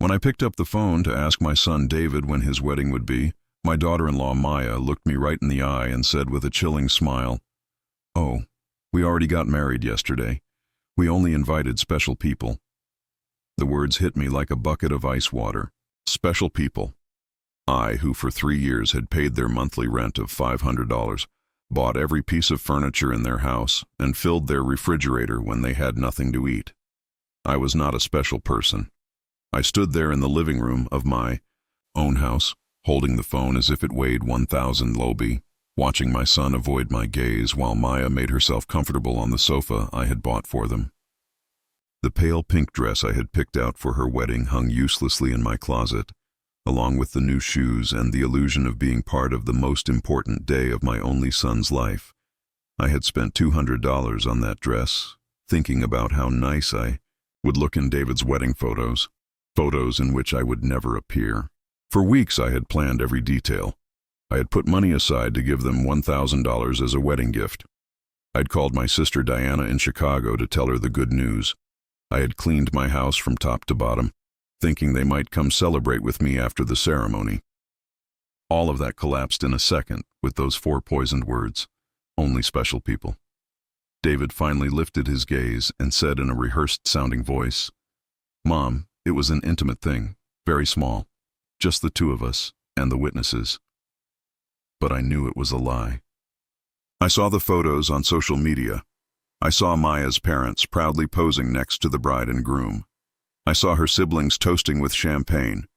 When I picked up the phone to ask my son David when his wedding would be, my daughter-in-law Maya looked me right in the eye and said with a chilling smile, "Oh, we already got married yesterday. We only invited special people." The words hit me like a bucket of ice water. Special people. I, who for 3 years had paid their monthly rent of $500, bought every piece of furniture in their house, and filled their refrigerator when they had nothing to eat. I was not a special person. I stood there in the living room of my own house, holding the phone as if it weighed 1,000 lobi, watching my son avoid my gaze while Maya made herself comfortable on the sofa I had bought for them. The pale pink dress I had picked out for her wedding hung uselessly in my closet, along with the new shoes and the illusion of being part of the most important day of my only son's life. I had spent $200 on that dress, thinking about how nice I would look in David's wedding photos in which I would never appear. For weeks I had planned every detail. I had put money aside to give them $1,000 as a wedding gift. I'd called my sister Diana in Chicago to tell her the good news. I had cleaned my house from top to bottom, thinking they might come celebrate with me after the ceremony. All of that collapsed in a second with those 4 poisoned words, "Only special people." David finally lifted his gaze and said in a rehearsed-sounding voice, "Mom, it was an intimate thing, very small, just the 2 of us and the witnesses." But I knew it was a lie. I saw the photos on social media. I saw Maya's parents proudly posing next to the bride and groom. I saw her siblings toasting with champagne.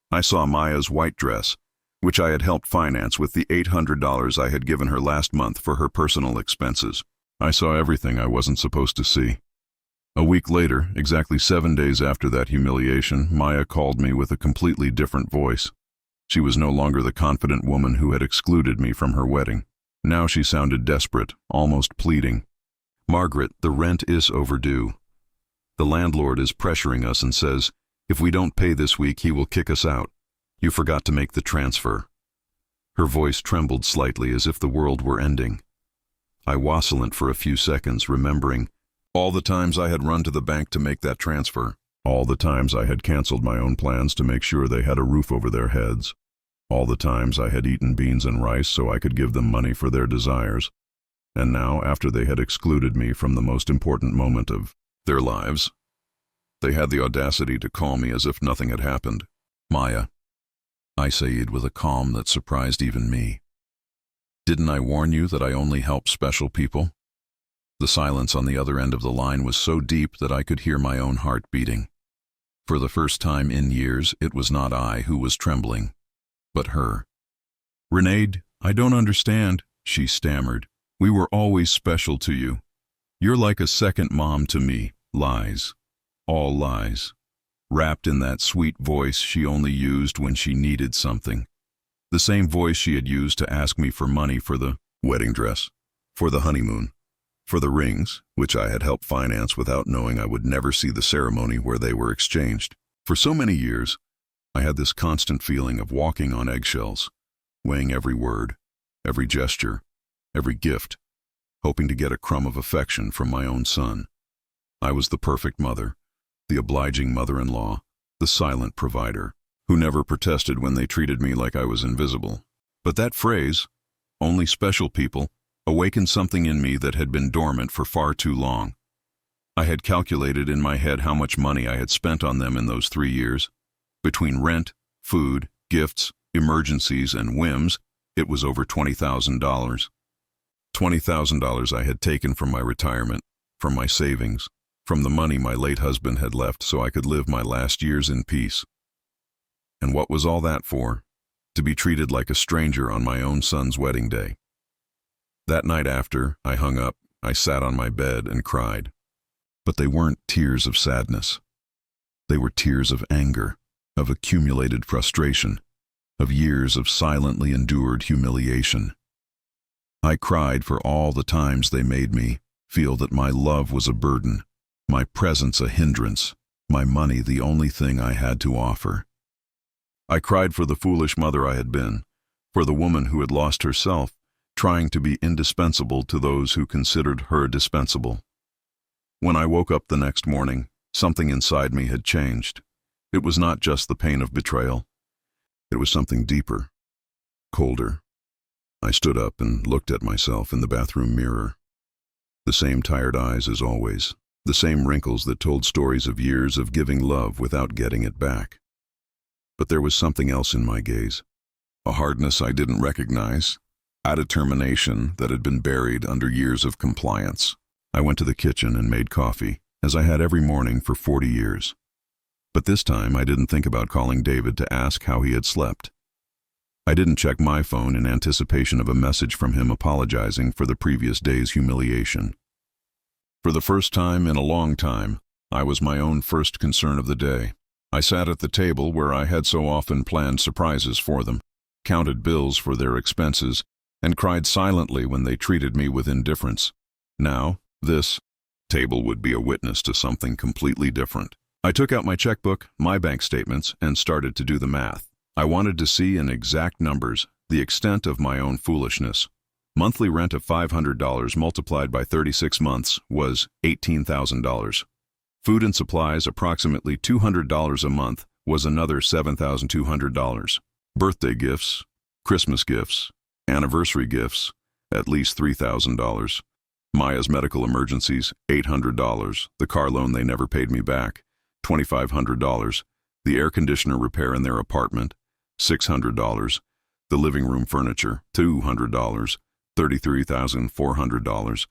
I saw Maya's white dress, which I had helped finance with the $800 I had given her last month for her personal expenses. I saw everything I wasn't supposed to see. A week later, exactly 7 days after that humiliation, Maya called me with a completely different voice. She was no longer the confident woman who had excluded me from her wedding. Now she sounded desperate, almost pleading. "Margaret, the rent is overdue. The landlord is pressuring us and says, if we don't pay this week, he will kick us out. You forgot to make the transfer." Her voice trembled slightly as if the world were ending. I wassilent for a few seconds, remembering all the times I had run to the bank to make that transfer, all the times I had canceled my own plans to make sure they had a roof over their heads, all the times I had eaten beans and rice so I could give them money for their desires. And now, after they had excluded me from the most important moment of their lives, they had the audacity to call me as if nothing had happened. "Maya," I said with a calm that surprised even me. "Didn't I warn you that I only help special people?" The silence on the other end of the line was so deep that I could hear my own heart beating. For the first time in years, it was not I who was trembling, but her. "Renee, I don't understand," she stammered. "We were always special to you. You're like a second mom to me." Lies. All lies. Wrapped in that sweet voice she only used when she needed something. The same voice she had used to ask me for money for the wedding dress, for the honeymoon, for the rings, which I had helped finance without knowing I would never see the ceremony where they were exchanged. For so many years, I had this constant feeling of walking on eggshells, weighing every word, every gesture, every gift, hoping to get a crumb of affection from my own son. I was the perfect mother, the obliging mother-in-law, the silent provider, who never protested when they treated me like I was invisible. But that phrase, "only special people," awakened something in me that had been dormant for far too long. I had calculated in my head how much money I had spent on them in those 3 years. Between rent, food, gifts, emergencies, and whims, it was over $20,000. $20,000 I had taken from my retirement, from my savings, from the money my late husband had left so I could live my last years in peace. And what was all that for? To be treated like a stranger on my own son's wedding day. That night after I hung up, I sat on my bed and cried. But they weren't tears of sadness. They were tears of anger, of accumulated frustration, of years of silently endured humiliation. I cried for all the times they made me feel that my love was a burden, my presence a hindrance, my money the only thing I had to offer. I cried for the foolish mother I had been, for the woman who had lost herself, trying to be indispensable to those who considered her dispensable. When I woke up the next morning, something inside me had changed. It was not just the pain of betrayal. It was something deeper, colder. I stood up and looked at myself in the bathroom mirror. The same tired eyes as always, the same wrinkles that told stories of years of giving love without getting it back. But there was something else in my gaze, a hardness I didn't recognize, a determination that had been buried under years of compliance. I went to the kitchen and made coffee, as I had every morning for 40 years. But this time I didn't think about calling David to ask how he had slept. I didn't check my phone in anticipation of a message from him apologizing for the previous day's humiliation. For the first time in a long time, I was my own first concern of the day. I sat at the table where I had so often planned surprises for them, counted bills for their expenses, and cried silently when they treated me with indifference. Now, this table would be a witness to something completely different. I took out my checkbook, my bank statements, and started to do the math. I wanted to see in exact numbers the extent of my own foolishness. Monthly rent of $500 multiplied by 36 months was $18,000. Food and supplies approximately $200 a month was another $7,200. Birthday gifts, Christmas gifts, anniversary gifts, at least $3,000. Maya's medical emergencies, $800. The car loan they never paid me back, $2,500. The air conditioner repair in their apartment, $600. The living room furniture, $200. $33,400.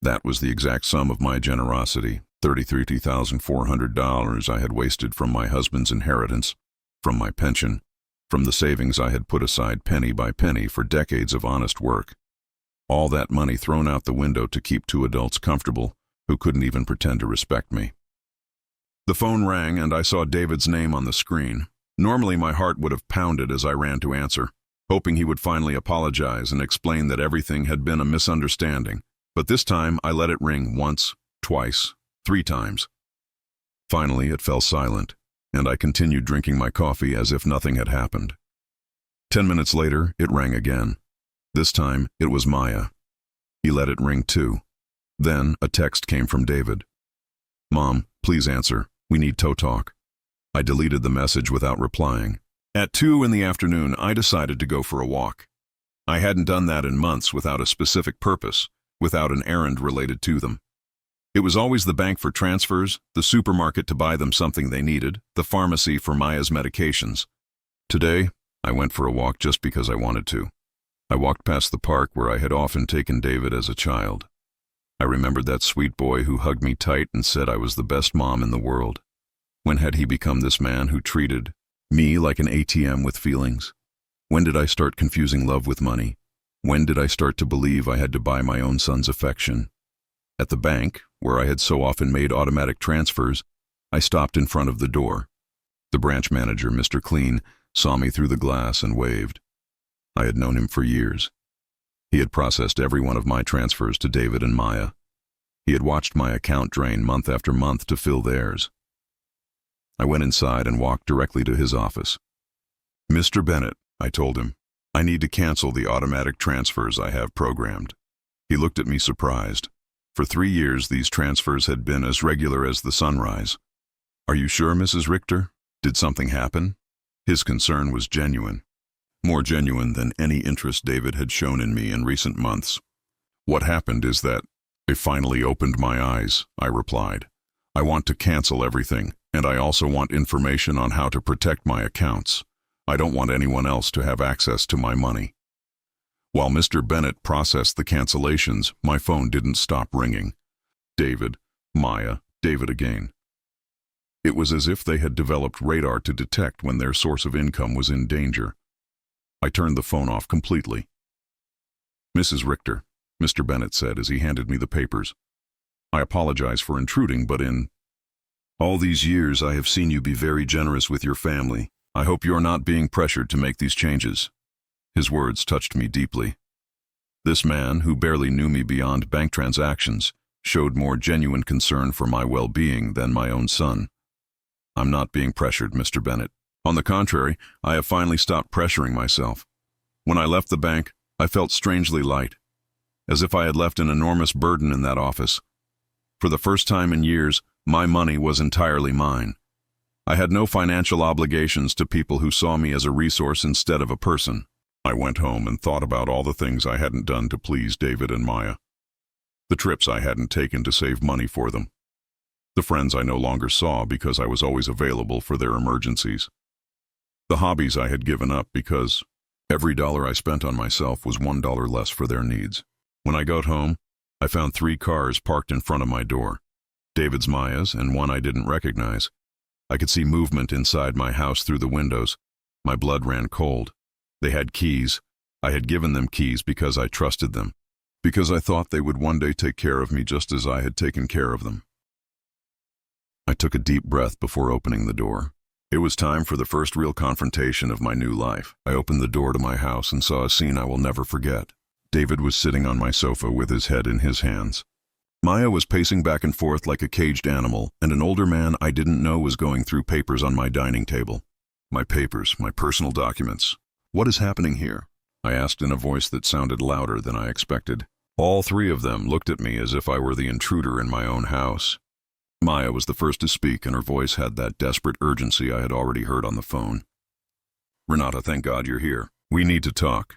That was the exact sum of my generosity, $33,400 I had wasted from my husband's inheritance, from my pension, from the savings I had put aside penny by penny for decades of honest work. All that money thrown out the window to keep two adults comfortable who couldn't even pretend to respect me. The phone rang and I saw David's name on the screen. Normally my heart would have pounded as I ran to answer, hoping he would finally apologize and explain that everything had been a misunderstanding. But this time I let it ring once, twice, 3 times. Finally it fell silent, and I continued drinking my coffee as if nothing had happened. 10 minutes later, it rang again. This time, it was Maya. He let it ring too. Then a text came from David. "Mom, please answer. We need to talk." I deleted the message without replying. At 2 in the afternoon, I decided to go for a walk. I hadn't done that in months without a specific purpose, without an errand related to them. It was always the bank for transfers, the supermarket to buy them something they needed, the pharmacy for Maya's medications. Today, I went for a walk just because I wanted to. I walked past the park where I had often taken David as a child. I remembered that sweet boy who hugged me tight and said I was the best mom in the world. When had he become this man who treated me like an ATM with feelings? When did I start confusing love with money? When did I start to believe I had to buy my own son's affection? At the bank, where I had so often made automatic transfers, I stopped in front of the door. The branch manager, Mr. Clean, saw me through the glass and waved. I had known him for years. He had processed every one of my transfers to David and Maya. He had watched my account drain month after month to fill theirs. I went inside and walked directly to his office. "Mr. Bennett," I told him, "I need to cancel the automatic transfers I have programmed." He looked at me surprised. For 3 years, these transfers had been as regular as the sunrise. "Are you sure, Mrs. Richter? Did something happen?" His concern was genuine. More genuine than any interest David had shown in me in recent months. "What happened is that I finally opened my eyes," I replied. "I want to cancel everything, and I also want information on how to protect my accounts. I don't want anyone else to have access to my money." While Mr. Bennett processed the cancellations, my phone didn't stop ringing. David, Maya, David again. It was as if they had developed radar to detect when their source of income was in danger. I turned the phone off completely. "Mrs. Richter," Mr. Bennett said as he handed me the papers. "I apologize for intruding, but in all these years I have seen you be very generous with your family. I hope you're not being pressured to make these changes." His words touched me deeply. This man, who barely knew me beyond bank transactions, showed more genuine concern for my well-being than my own son. "I'm not being pressured, Mr. Bennett. On the contrary, I have finally stopped pressuring myself. When I left the bank, I felt strangely light, as if I had left an enormous burden in that office. For the first time in years, my money was entirely mine. I had no financial obligations to people who saw me as a resource instead of a person. I went home and thought about all the things I hadn't done to please David and Maya. The trips I hadn't taken to save money for them. The friends I no longer saw because I was always available for their emergencies. The hobbies I had given up because every dollar I spent on myself was $1 less for their needs. When I got home, I found 3 cars parked in front of my door. David's, Maya's, and one I didn't recognize. I could see movement inside my house through the windows. My blood ran cold. They had keys. I had given them keys because I trusted them, because I thought they would one day take care of me just as I had taken care of them. I took a deep breath before opening the door. It was time for the first real confrontation of my new life. I opened the door to my house and saw a scene I will never forget. David was sitting on my sofa with his head in his hands. Maya was pacing back and forth like a caged animal, and an older man I didn't know was going through papers on my dining table. My papers, my personal documents. What is happening here? I asked in a voice that sounded louder than I expected. All 3 of them looked at me as if I were the intruder in my own house. Maya was the first to speak, and her voice had that desperate urgency I had already heard on the phone. Renata, thank God you're here. We need to talk.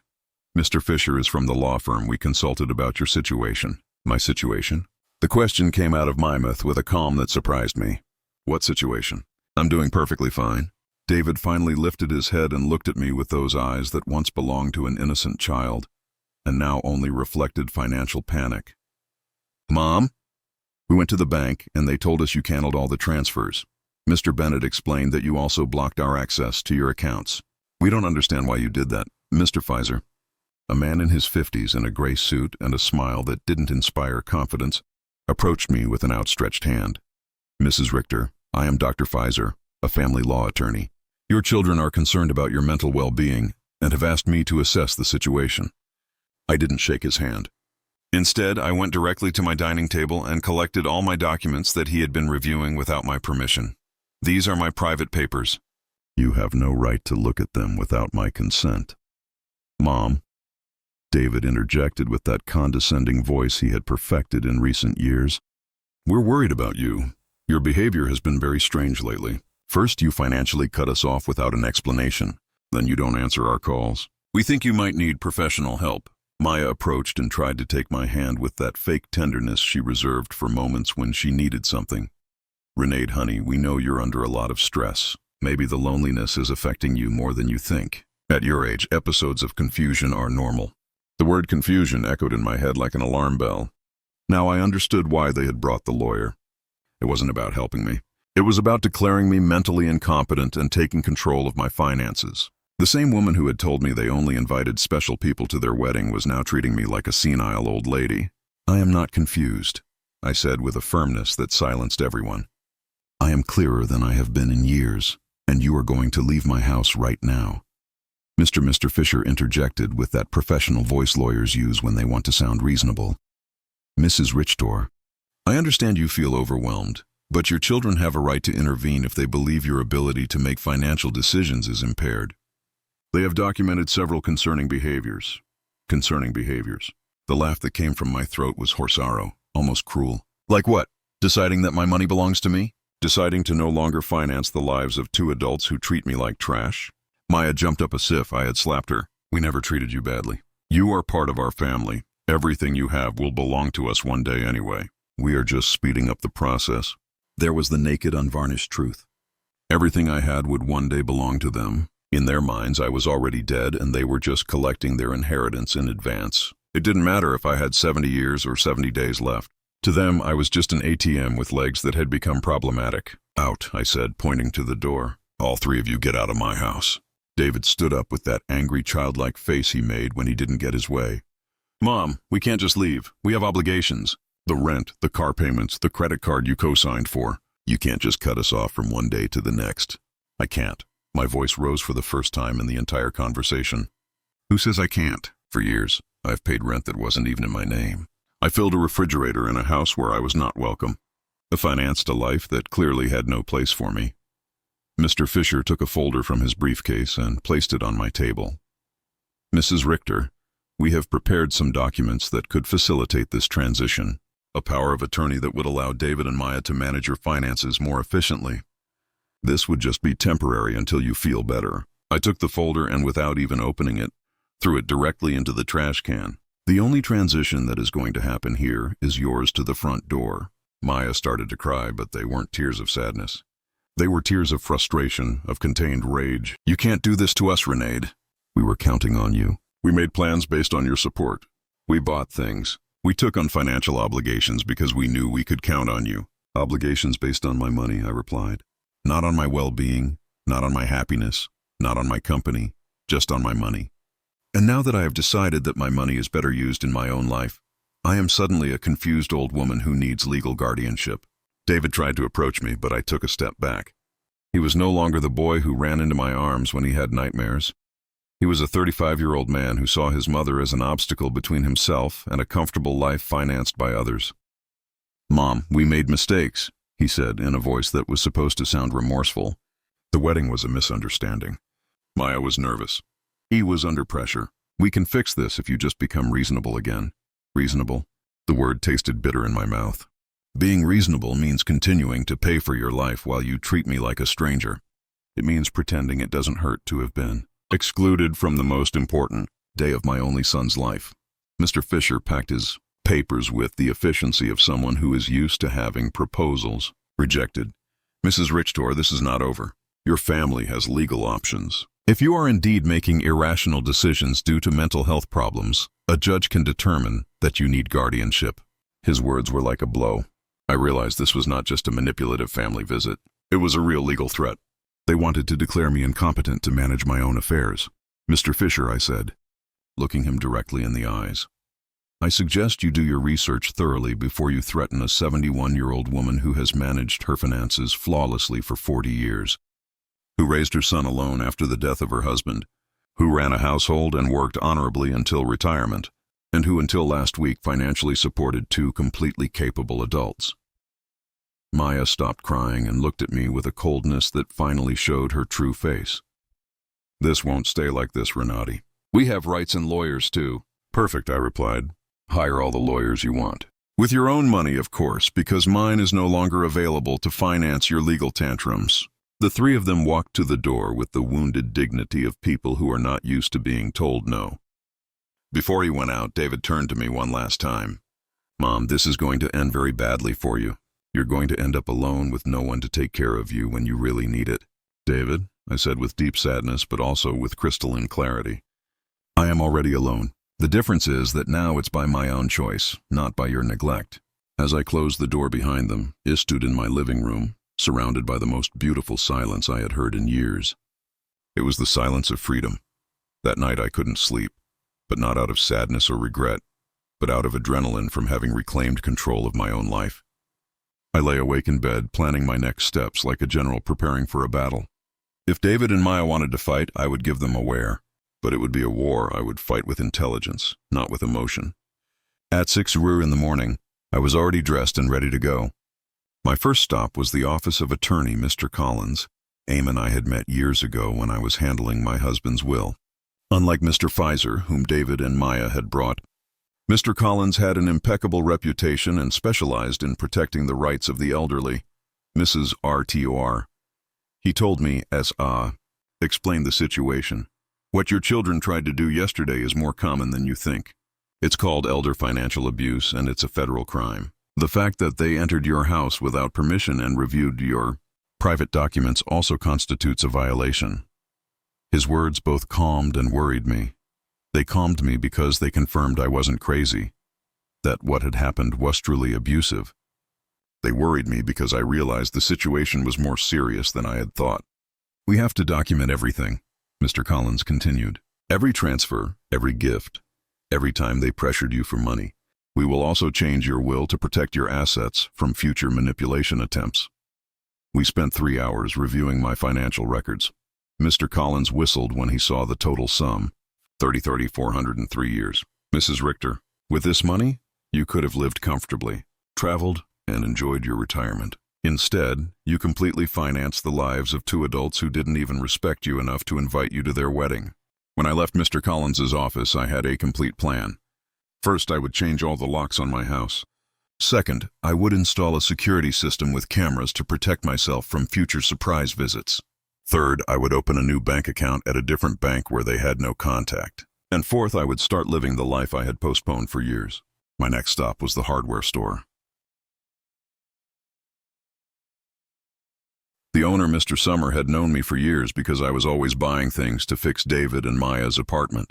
Mr. Fisher is from the law firm we consulted about your situation. My situation? The question came out of my mouth with a calm that surprised me. What situation? I'm doing perfectly fine. David finally lifted his head and looked at me with those eyes that once belonged to an innocent child, and now only reflected financial panic. Mom? We went to the bank, and they told us you canceled all the transfers. Mr. Bennett explained that you also blocked our access to your accounts. We don't understand why you did that, Mr. Pfizer. A man in his 50s in a gray suit and a smile that didn't inspire confidence approached me with an outstretched hand. Mrs. Richter, I am Dr. Pfizer, a family law attorney. Your children are concerned about your mental well-being and have asked me to assess the situation. I didn't shake his hand. Instead, I went directly to my dining table and collected all my documents that he had been reviewing without my permission. These are my private papers. You have no right to look at them without my consent. Mom, David interjected with that condescending voice he had perfected in recent years. We're worried about you. Your behavior has been very strange lately. First, you financially cut us off without an explanation. Then you don't answer our calls. We think you might need professional help. Maya approached and tried to take my hand with that fake tenderness she reserved for moments when she needed something. Renee, honey, we know you're under a lot of stress. Maybe the loneliness is affecting you more than you think. At your age, episodes of confusion are normal. The word confusion echoed in my head like an alarm bell. Now I understood why they had brought the lawyer. It wasn't about helping me. It was about declaring me mentally incompetent and taking control of my finances. The same woman who had told me they only invited special people to their wedding was now treating me like a senile old lady. I am not confused, I said with a firmness that silenced everyone. I am clearer than I have been in years, and you are going to leave my house right now. Mr. Fisher interjected with that professional voice lawyers use when they want to sound reasonable. Mrs. Richter, I understand you feel overwhelmed, but your children have a right to intervene if they believe your ability to make financial decisions is impaired. They have documented several concerning behaviors. The laugh that came from my throat was horsaro, almost cruel. Like what? Deciding that my money belongs to me? Deciding to no longer finance the lives of 2 adults who treat me like trash? Maya jumped up as if I had slapped her. We never treated you badly. You are part of our family. Everything you have will belong to us one day anyway. We are just speeding up the process. There was the naked, unvarnished truth. Everything I had would one day belong to them. In their minds, I was already dead, and they were just collecting their inheritance in advance. It didn't matter if I had 70 years or 70 days left. To them, I was just an ATM with legs that had become problematic. Out, I said, pointing to the door. All 3 of you get out of my house. David stood up with that angry, childlike face he made when he didn't get his way. Mom, we can't just leave. We have obligations. The rent, the car payments, the credit card you co-signed for. You can't just cut us off from one day to the next. I can't. My voice rose for the first time in the entire conversation. Who says I can't? For years, I've paid rent that wasn't even in my name. I filled a refrigerator in a house where I was not welcome. I financed a life that clearly had no place for me. Mr. Fisher took a folder from his briefcase and placed it on my table. Mrs. Richter, we have prepared some documents that could facilitate this transition. A power of attorney that would allow David and Maya to manage your finances more efficiently. This would just be temporary until you feel better. I took the folder and without even opening it, threw it directly into the trash can. The only transition that is going to happen here is yours to the front door. Maya started to cry, but they weren't tears of sadness. They were tears of frustration, of contained rage. You can't do this to us, Renaid. We were counting on you. We made plans based on your support. We bought things. We took on financial obligations because we knew we could count on you. Obligations based on my money, I replied. Not on my well-being, not on my happiness, not on my company, just on my money. And now that I have decided that my money is better used in my own life, I am suddenly a confused old woman who needs legal guardianship. David tried to approach me, but I took a step back. He was no longer the boy who ran into my arms when he had nightmares. He was a 35-year-old man who saw his mother as an obstacle between himself and a comfortable life financed by others. "Mom, we made mistakes," he said in a voice that was supposed to sound remorseful. The wedding was a misunderstanding. Maya was nervous. He was under pressure. "We can fix this if you just become reasonable again." Reasonable? The word tasted bitter in my mouth. Being reasonable means continuing to pay for your life while you treat me like a stranger. It means pretending it doesn't hurt to have been excluded from the most important day of my only son's life. Mr. Fisher packed his papers with the efficiency of someone who is used to having proposals rejected. "Mrs. Richter, this is not over. Your family has legal options. If you are indeed making irrational decisions due to mental health problems, a judge can determine that you need guardianship." His words were like a blow. I realized this was not just a manipulative family visit. It was a real legal threat. They wanted to declare me incompetent to manage my own affairs. "Mr. Fisher," I said, looking him directly in the eyes, "I suggest you do your research thoroughly before you threaten a 71-year-old woman who has managed her finances flawlessly for 40 years, who raised her son alone after the death of her husband, who ran a household and worked honorably until retirement, and who until last week financially supported 2 completely capable adults." Maya stopped crying and looked at me with a coldness that finally showed her true face. "This won't stay like this, Renati. We have rights and lawyers too." "Perfect," I replied. "Hire all the lawyers you want. With your own money, of course, because mine is no longer available to finance your legal tantrums." The 3 of them walked to the door with the wounded dignity of people who are not used to being told no. Before he went out, David turned to me one last time. "Mom, this is going to end very badly for you. You're going to end up alone with no one to take care of you when you really need it." "David," I said with deep sadness but also with crystalline clarity, "I am already alone. The difference is that now it's by my own choice, not by your neglect." As I closed the door behind them, I stood in my living room, surrounded by the most beautiful silence I had heard in years. It was the silence of freedom. That night I couldn't sleep, but not out of sadness or regret, but out of adrenaline from having reclaimed control of my own life. I lay awake in bed, planning my next steps like a general preparing for a battle. If David and Maya wanted to fight, I would give them a where, but it would be a war I would fight with intelligence, not with emotion. At 6:00 in the morning, I was already dressed and ready to go. My first stop was the office of attorney Mr. Collins. Aim and I had met years ago when I was handling my husband's will. Unlike Mr. Pfizer, whom David and Maya had brought, Mr. Collins had an impeccable reputation and specialized in protecting the rights of the elderly. Mrs. RTOR. He told me, explained the situation. "What your children tried to do yesterday is more common than you think. It's called elder financial abuse, and it's a federal crime. The fact that they entered your house without permission and reviewed your private documents also constitutes a violation." His words both calmed and worried me. They calmed me because they confirmed I wasn't crazy, that what had happened was truly abusive. They worried me because I realized the situation was more serious than I had thought. "We have to document everything," Mr. Collins continued. "Every transfer, every gift, every time they pressured you for money. We will also change your will to protect your assets from future manipulation attempts." We spent 3 hours reviewing my financial records. Mr. Collins whistled when he saw the total sum, 403 years. "Mrs. Richter, with this money, you could have lived comfortably, traveled, and enjoyed your retirement. Instead, you completely financed the lives of 2 adults who didn't even respect you enough to invite you to their wedding." When I left Mr. Collins's office, I had a complete plan. First, I would change all the locks on my house. Second, I would install a security system with cameras to protect myself from future surprise visits. Third, I would open a new bank account at a different bank where they had no contact. And fourth, I would start living the life I had postponed for years. My next stop was the hardware store. The owner, Mr. Summer, had known me for years because I was always buying things to fix David and Maya's apartment.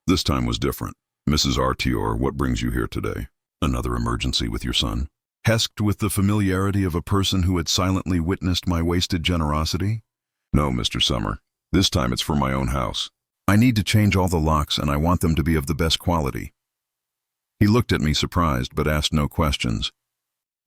This time was different. Mrs. Artior, what brings you here today? Another emergency with your son? Hesked with the familiarity of a person who had silently witnessed my wasted generosity? No, Mr. Summer. This time it's for my own house. I need to change all the locks and I want them to be of the best quality. He looked at me surprised but asked no questions.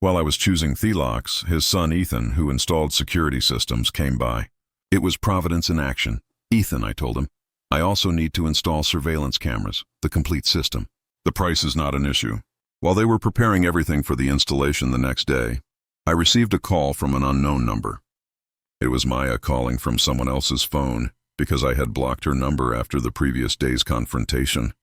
While I was choosing the locks, his son Ethan, who installed security systems, came by. It was Providence in action. Ethan, I told him, I also need to install surveillance cameras, the complete system. The price is not an issue. While they were preparing everything for the installation the next day, I received a call from an unknown number. It was Maya calling from someone else's phone because I had blocked her number after the previous day's confrontation.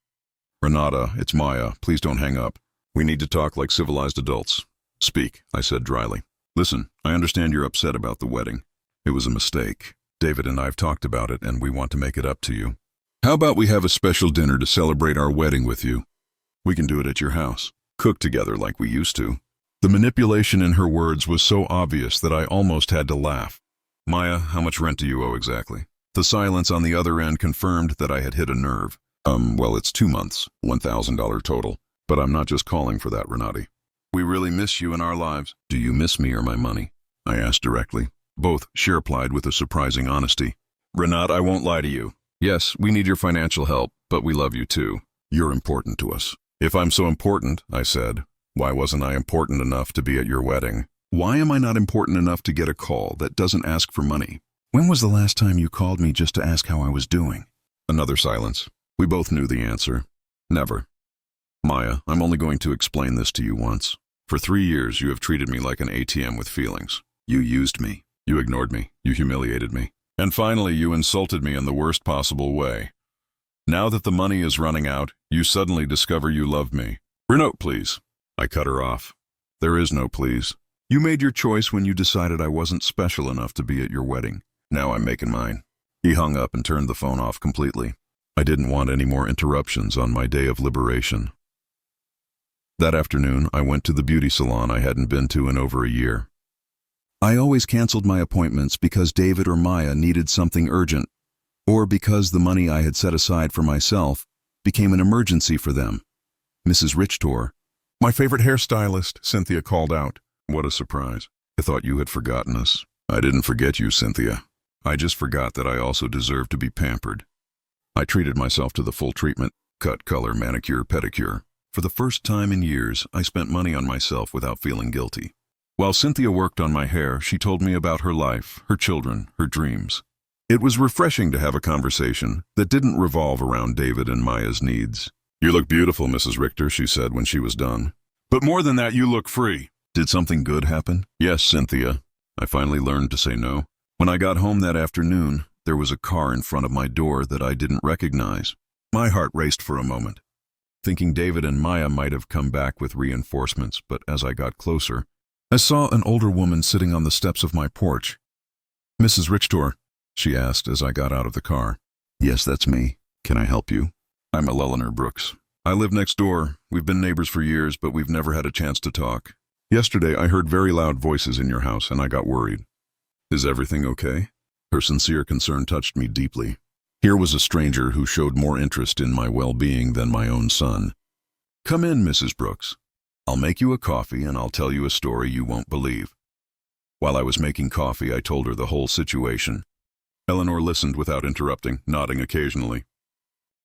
Renata, it's Maya. Please don't hang up. We need to talk like civilized adults. Speak, I said dryly. Listen, I understand you're upset about the wedding. It was a mistake. David and I have talked about it and we want to make it up to you. How about we have a special dinner to celebrate our wedding with you? We can do it at your house. Cook together like we used to. The manipulation in her words was so obvious that I almost had to laugh. Maya, how much rent do you owe exactly? The silence on the other end confirmed that I had hit a nerve. Well, it's 2 months, $1,000 total. But I'm not just calling for that, Renati. We really miss you in our lives. Do you miss me or my money? I asked directly. Both, she replied with a surprising honesty. Renat, I won't lie to you. Yes, we need your financial help, but we love you too. You're important to us. If I'm so important, I said, why wasn't I important enough to be at your wedding? Why am I not important enough to get a call that doesn't ask for money? When was the last time you called me just to ask how I was doing? Another silence. We both knew the answer. Never. Maya, I'm only going to explain this to you once. For 3 years, you have treated me like an ATM with feelings. You used me. You ignored me. You humiliated me. And finally, you insulted me in the worst possible way. Now that the money is running out, you suddenly discover you love me. Renault, please. I cut her off. There is no please. You made your choice when you decided I wasn't special enough to be at your wedding. Now I'm making mine. He hung up and turned the phone off completely. I didn't want any more interruptions on my day of liberation. That afternoon, I went to the beauty salon I hadn't been to in over a year. I always canceled my appointments because David or Maya needed something urgent, or because the money I had set aside for myself became an emergency for them. Mrs. Richter, my favorite hairstylist, Cynthia called out. What a surprise. I thought you had forgotten us. I didn't forget you, Cynthia. I just forgot that I also deserved to be pampered. I treated myself to the full treatment, cut, color, manicure, pedicure. For the first time in years, I spent money on myself without feeling guilty. While Cynthia worked on my hair, she told me about her life, her children, her dreams. It was refreshing to have a conversation that didn't revolve around David and Maya's needs. You look beautiful, Mrs. Richter, she said when she was done. But more than that, you look free. Did something good happen? Yes, Cynthia. I finally learned to say no. When I got home that afternoon, there was a car in front of my door that I didn't recognize. My heart raced for a moment, thinking David and Maya might have come back with reinforcements, but as I got closer, I saw an older woman sitting on the steps of my porch. Mrs. Richter, she asked as I got out of the car. Yes, that's me. Can I help you? I'm Eleanor Brooks. I live next door. We've been neighbors for years, but we've never had a chance to talk. Yesterday, I heard very loud voices in your house, and I got worried. Is everything okay? Her sincere concern touched me deeply. Here was a stranger who showed more interest in my well-being than my own son. Come in, Mrs. Brooks. I'll make you a coffee and I'll tell you a story you won't believe. While I was making coffee, I told her the whole situation. Eleanor listened without interrupting, nodding occasionally.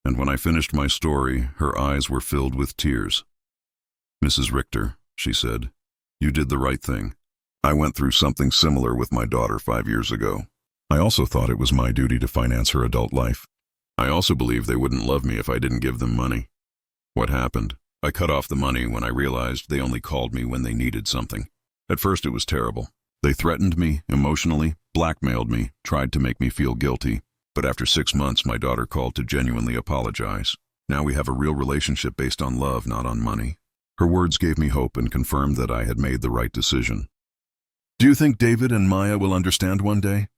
And when I finished my story, her eyes were filled with tears. Mrs. Richter, she said, you did the right thing. I went through something similar with my daughter 5 years ago. I also thought it was my duty to finance her adult life. I also believed they wouldn't love me if I didn't give them money. What happened? I cut off the money when I realized they only called me when they needed something. At first it was terrible. They threatened me emotionally, blackmailed me, tried to make me feel guilty. But after 6 months, my daughter called to genuinely apologize. Now we have a real relationship based on love, not on money. Her words gave me hope and confirmed that I had made the right decision. "Do you think David and Maya will understand one day?"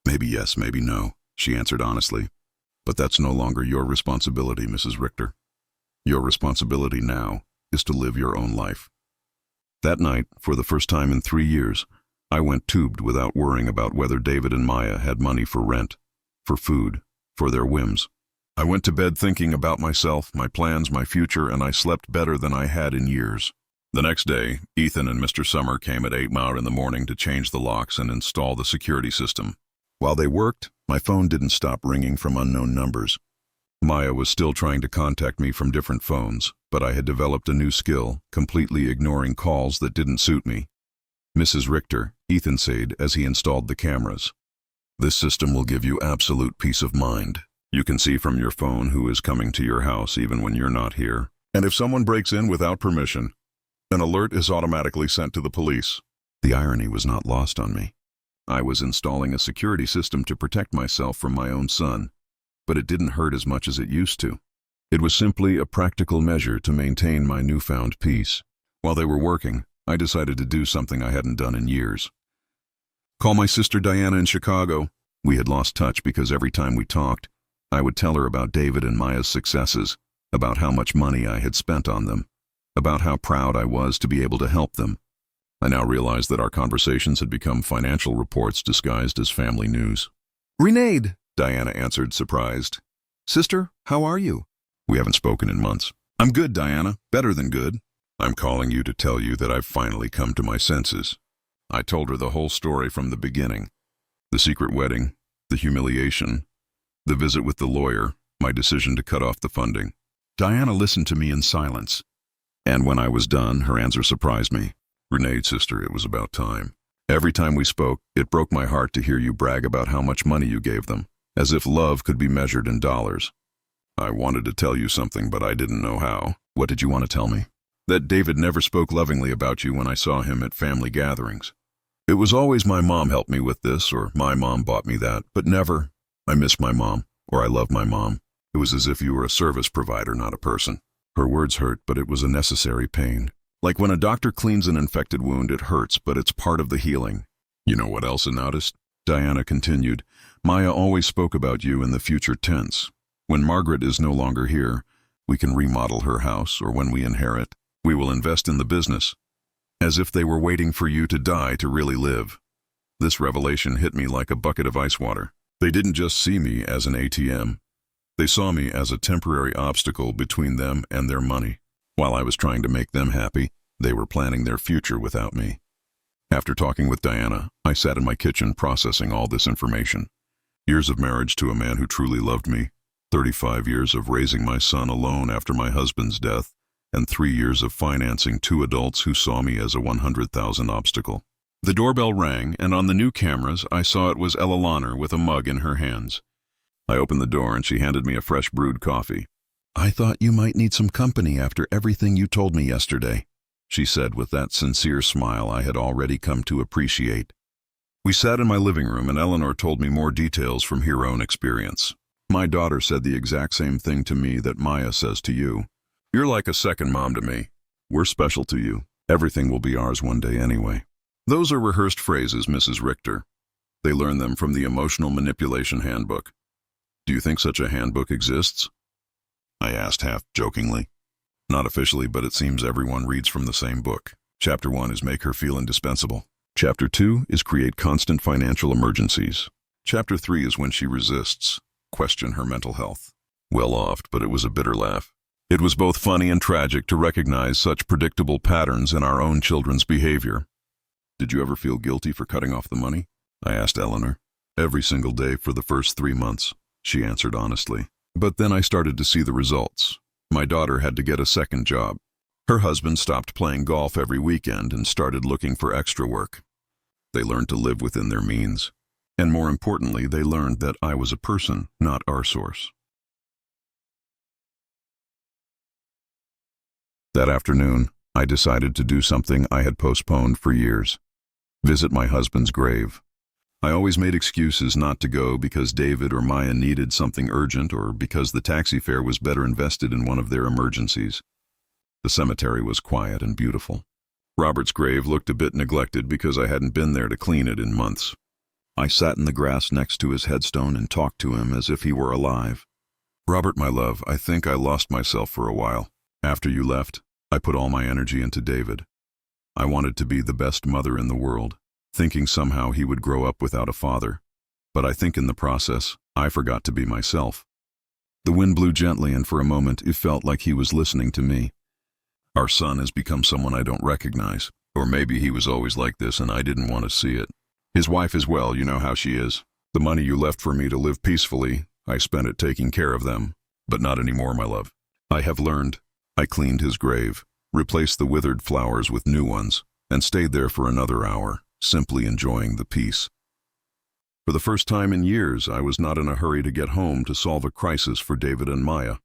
"Maybe yes, maybe no," she answered honestly. "But that's no longer your responsibility, Mrs. Richter. Your responsibility now is to live your own life." That night, for the first time in 3 years, I went tubed without worrying about whether David and Maya had money for rent, for food, for their whims. I went to bed thinking about myself, my plans, my future, and I slept better than I had in years. The next day, Ethan and Mr. Summer came at 8 in the morning to change the locks and install the security system. While they worked, my phone didn't stop ringing from unknown numbers. Maya was still trying to contact me from different phones, but I had developed a new skill, completely ignoring calls that didn't suit me. "Mrs. Richter," Ethan said as he installed the cameras, "this system will give you absolute peace of mind. You can see from your phone who is coming to your house even when you're not here. And if someone breaks in without permission, an alert is automatically sent to the police." The irony was not lost on me. I was installing a security system to protect myself from my own son, but it didn't hurt as much as it used to. It was simply a practical measure to maintain my newfound peace. While they were working, I decided to do something I hadn't done in years. Call my sister Diana in Chicago. We had lost touch because every time we talked, I would tell her about David and Maya's successes, about how much money I had spent on them, about how proud I was to be able to help them. I now realized that our conversations had become financial reports disguised as family news. "Renee," Diana answered, surprised. "Sister, how are you?" "We haven't spoken in months." "I'm good, Diana. Better than good. I'm calling you to tell you that I've finally come to my senses." I told her the whole story from the beginning. The secret wedding, the humiliation, the visit with the lawyer, my decision to cut off the funding. Diana listened to me in silence. And when I was done, her answer surprised me. "Renee, sister, it was about time. Every time we spoke, it broke my heart to hear you brag about how much money you gave them, as if love could be measured in dollars. I wanted to tell you something, but I didn't know how." "What did you want to tell me?" "That David never spoke lovingly about you when I saw him at family gatherings. It was always my mom helped me with this, or my mom bought me that, but never, I miss my mom, or I love my mom. It was as if you were a service provider, not a person." Her words hurt, but it was a necessary pain. Like when a doctor cleans an infected wound, it hurts, but it's part of the healing. "You know what else I noticed?" Diana continued. "Maya always spoke about you in the future tense. When Margaret is no longer here, we can remodel her house, or when we inherit, we will invest in the business. As if they were waiting for you to die to really live." This revelation hit me like a bucket of ice water. They didn't just see me as an ATM. They saw me as a temporary obstacle between them and their money. While I was trying to make them happy, they were planning their future without me. After talking with Diana, I sat in my kitchen processing all this information. Years of marriage to a man who truly loved me, 35 years of raising my son alone after my husband's death, and 3 years of financing 2 adults who saw me as a 100,000 obstacle. The doorbell rang, and on the new cameras, I saw it was Ella Lahner with a mug in her hands. I opened the door and she handed me a fresh brewed coffee. "I thought you might need some company after everything you told me yesterday," she said with that sincere smile I had already come to appreciate. We sat in my living room and Eleanor told me more details from her own experience. "My daughter said the exact same thing to me that Maya says to you. You're like a second mom to me. We're special to you. Everything will be ours one day anyway." Those are rehearsed phrases, Mrs. Richter. They learn them from the Emotional Manipulation Handbook. "Do you think such a handbook exists?" I asked half-jokingly. "Not officially, but it seems everyone reads from the same book. Chapter 1 is make her feel indispensable. Chapter 2 is create constant financial emergencies. Chapter 3 is when she resists, question her mental health." Well oft, but it was a bitter laugh. It was both funny and tragic to recognize such predictable patterns in our own children's behavior. "Did you ever feel guilty for cutting off the money?" I asked Eleanor. "Every single day for the first 3 months, she answered honestly. "But then I started to see the results. My daughter had to get a second job. Her husband stopped playing golf every weekend and started looking for extra work. They learned to live within their means. And more importantly, they learned that I was a person, not our source." That afternoon, I decided to do something I had postponed for years. Visit my husband's grave. I always made excuses not to go because David or Maya needed something urgent or because the taxi fare was better invested in one of their emergencies. The cemetery was quiet and beautiful. Robert's grave looked a bit neglected because I hadn't been there to clean it in months. I sat in the grass next to his headstone and talked to him as if he were alive. "Robert, my love, I think I lost myself for a while. After you left, I put all my energy into David. I wanted to be the best mother in the world, thinking somehow he would grow up without a father. But I think in the process, I forgot to be myself." The wind blew gently, and for a moment it felt like he was listening to me. "Our son has become someone I don't recognize. Or maybe he was always like this and I didn't want to see it. His wife is well, you know how she is. The money you left for me to live peacefully, I spent it taking care of them. But not anymore, my love. I have learned." I cleaned his grave, replaced the withered flowers with new ones, and stayed there for another hour, simply enjoying the peace. For the first time in years, I was not in a hurry to get home to solve a crisis for David and Maya.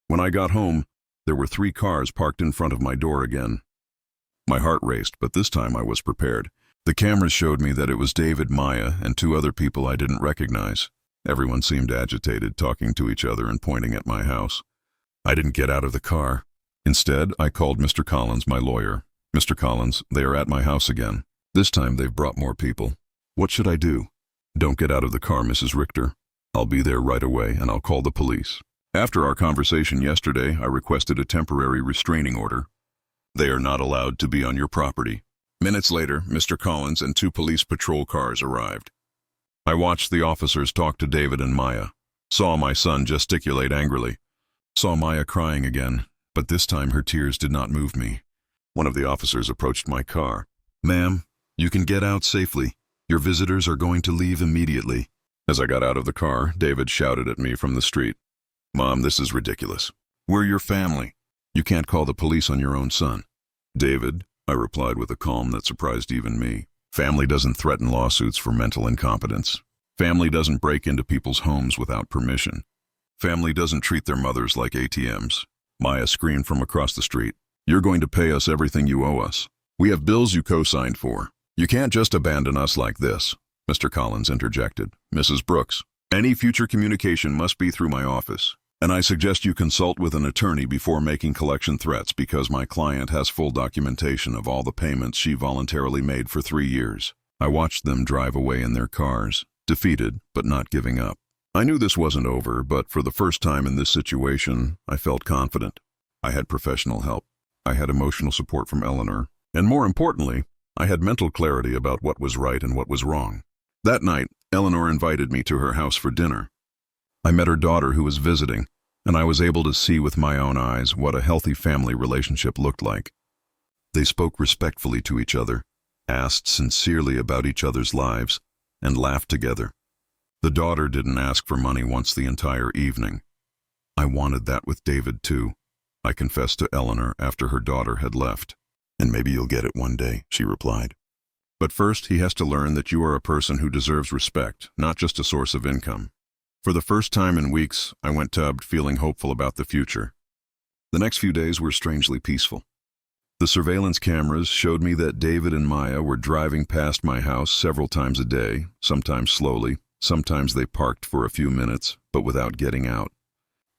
When I got home, there were 3 cars parked in front of my door again. My heart raced, but this time I was prepared. The cameras showed me that it was David, Maya, and 2 other people I didn't recognize. Everyone seemed agitated, talking to each other and pointing at my house. I didn't get out of the car. Instead, I called Mr. Collins, my lawyer. "Mr. Collins, they are at my house again. This time they've brought more people. What should I do?" "Don't get out of the car, Mrs. Richter. I'll be there right away and I'll call the police. After our conversation yesterday, I requested a temporary restraining order. They are not allowed to be on your property." Minutes later, Mr. Collins and 2 police patrol cars arrived. I watched the officers talk to David and Maya, saw my son gesticulate angrily, saw Maya crying again, but this time her tears did not move me. One of the officers approached my car. "Ma'am, you can get out safely. Your visitors are going to leave immediately." As I got out of the car, David shouted at me from the street. "Mom, this is ridiculous. We're your family. You can't call the police on your own son." "David," I replied with a calm that surprised even me, "family doesn't threaten lawsuits for mental incompetence. Family doesn't break into people's homes without permission. Family doesn't treat their mothers like ATMs. Maya screamed from across the street. "You're going to pay us everything you owe us. We have bills you co-signed for. You can't just abandon us like this." Mr. Collins interjected. "Mrs. Brooks, any future communication must be through my office, and I suggest you consult with an attorney before making collection threats because my client has full documentation of all the payments she voluntarily made for 3 years." I watched them drive away in their cars, defeated but not giving up. I knew this wasn't over, but for the first time in this situation, I felt confident. I had professional help. I had emotional support from Eleanor, and more importantly, I had mental clarity about what was right and what was wrong. That night, Eleanor invited me to her house for dinner. I met her daughter who was visiting, and I was able to see with my own eyes what a healthy family relationship looked like. They spoke respectfully to each other, asked sincerely about each other's lives, and laughed together. The daughter didn't ask for money once the entire evening. I wanted that with David too, I confessed to Eleanor after her daughter had left. "And maybe you'll get it one day," she replied. "But first, he has to learn that you are a person who deserves respect, not just a source of income." For the first time in weeks, I went tubbed, feeling hopeful about the future. The next few days were strangely peaceful. The surveillance cameras showed me that David and Maya were driving past my house several times a day, sometimes slowly, sometimes they parked for a few minutes, but without getting out.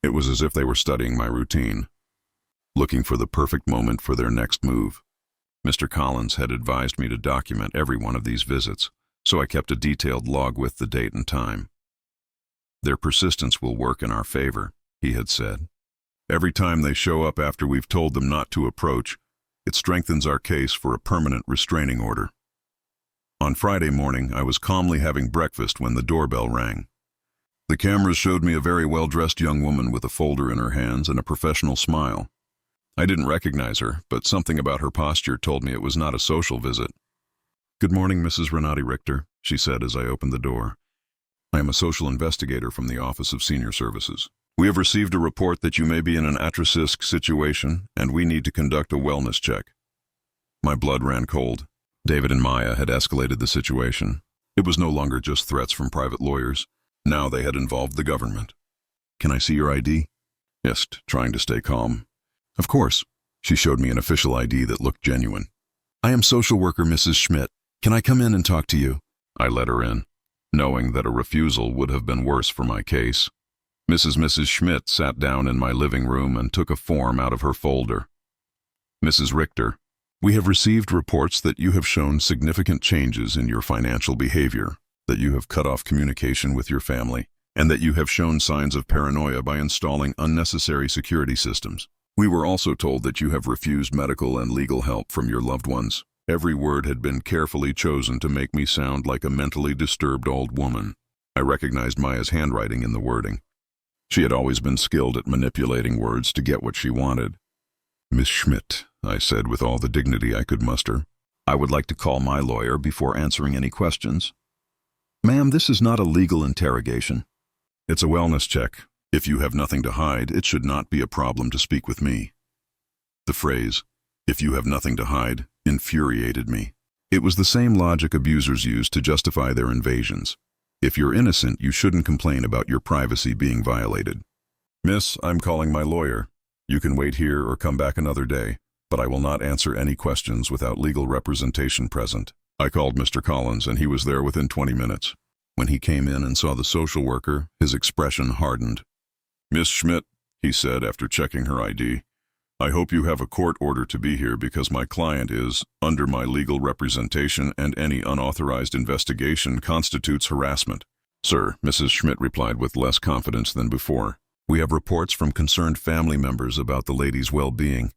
It was as if they were studying my routine, looking for the perfect moment for their next move. Mr. Collins had advised me to document every one of these visits, so I kept a detailed log with the date and time. "Their persistence will work in our favor," he had said. "Every time they show up after we've told them not to approach, it strengthens our case for a permanent restraining order." On Friday morning, I was calmly having breakfast when the doorbell rang. The cameras showed me a very well-dressed young woman with a folder in her hands and a professional smile. I didn't recognize her, but something about her posture told me it was not a social visit. "Good morning, Mrs. Renati Richter," she said as I opened the door. "I am a social investigator from the Office of Senior Services. We have received a report that you may be in an at-risk situation, and we need to conduct a wellness check." My blood ran cold. David and Maya had escalated the situation. It was no longer just threats from private lawyers. Now they had involved the government. "Can I see your ID?" Yes, trying to stay calm. "Of course." She showed me an official ID that looked genuine. "I am social worker Mrs. Schmidt. Can I come in and talk to you?" I let her in, knowing that a refusal would have been worse for my case. Mrs. Schmidt sat down in my living room and took a form out of her folder. Mrs. Richter, we have received reports that you have shown significant changes in your financial behavior, that you have cut off communication with your family, and that you have shown signs of paranoia by installing unnecessary security systems. We were also told that you have refused medical and legal help from your loved ones. Every word had been carefully chosen to make me sound like a mentally disturbed old woman. I recognized Maya's handwriting in the wording. She had always been skilled at manipulating words to get what she wanted. Miss Schmidt, I said with all the dignity I could muster, I would like to call my lawyer before answering any questions. Ma'am, this is not a legal interrogation. It's a wellness check. If you have nothing to hide, it should not be a problem to speak with me. The phrase, if you have nothing to hide, infuriated me. It was the same logic abusers use to justify their invasions. If you're innocent, you shouldn't complain about your privacy being violated. Miss, I'm calling my lawyer. You can wait here or come back another day, but I will not answer any questions without legal representation present. I called Mr. Collins, and he was there within 20 minutes. When he came in and saw the social worker, his expression hardened. Miss Schmidt, he said after checking her ID, I hope you have a court order to be here because my client is under my legal representation and any unauthorized investigation constitutes harassment. Sir, Mrs. Schmidt replied with less confidence than before. We have reports from concerned family members about the lady's well-being.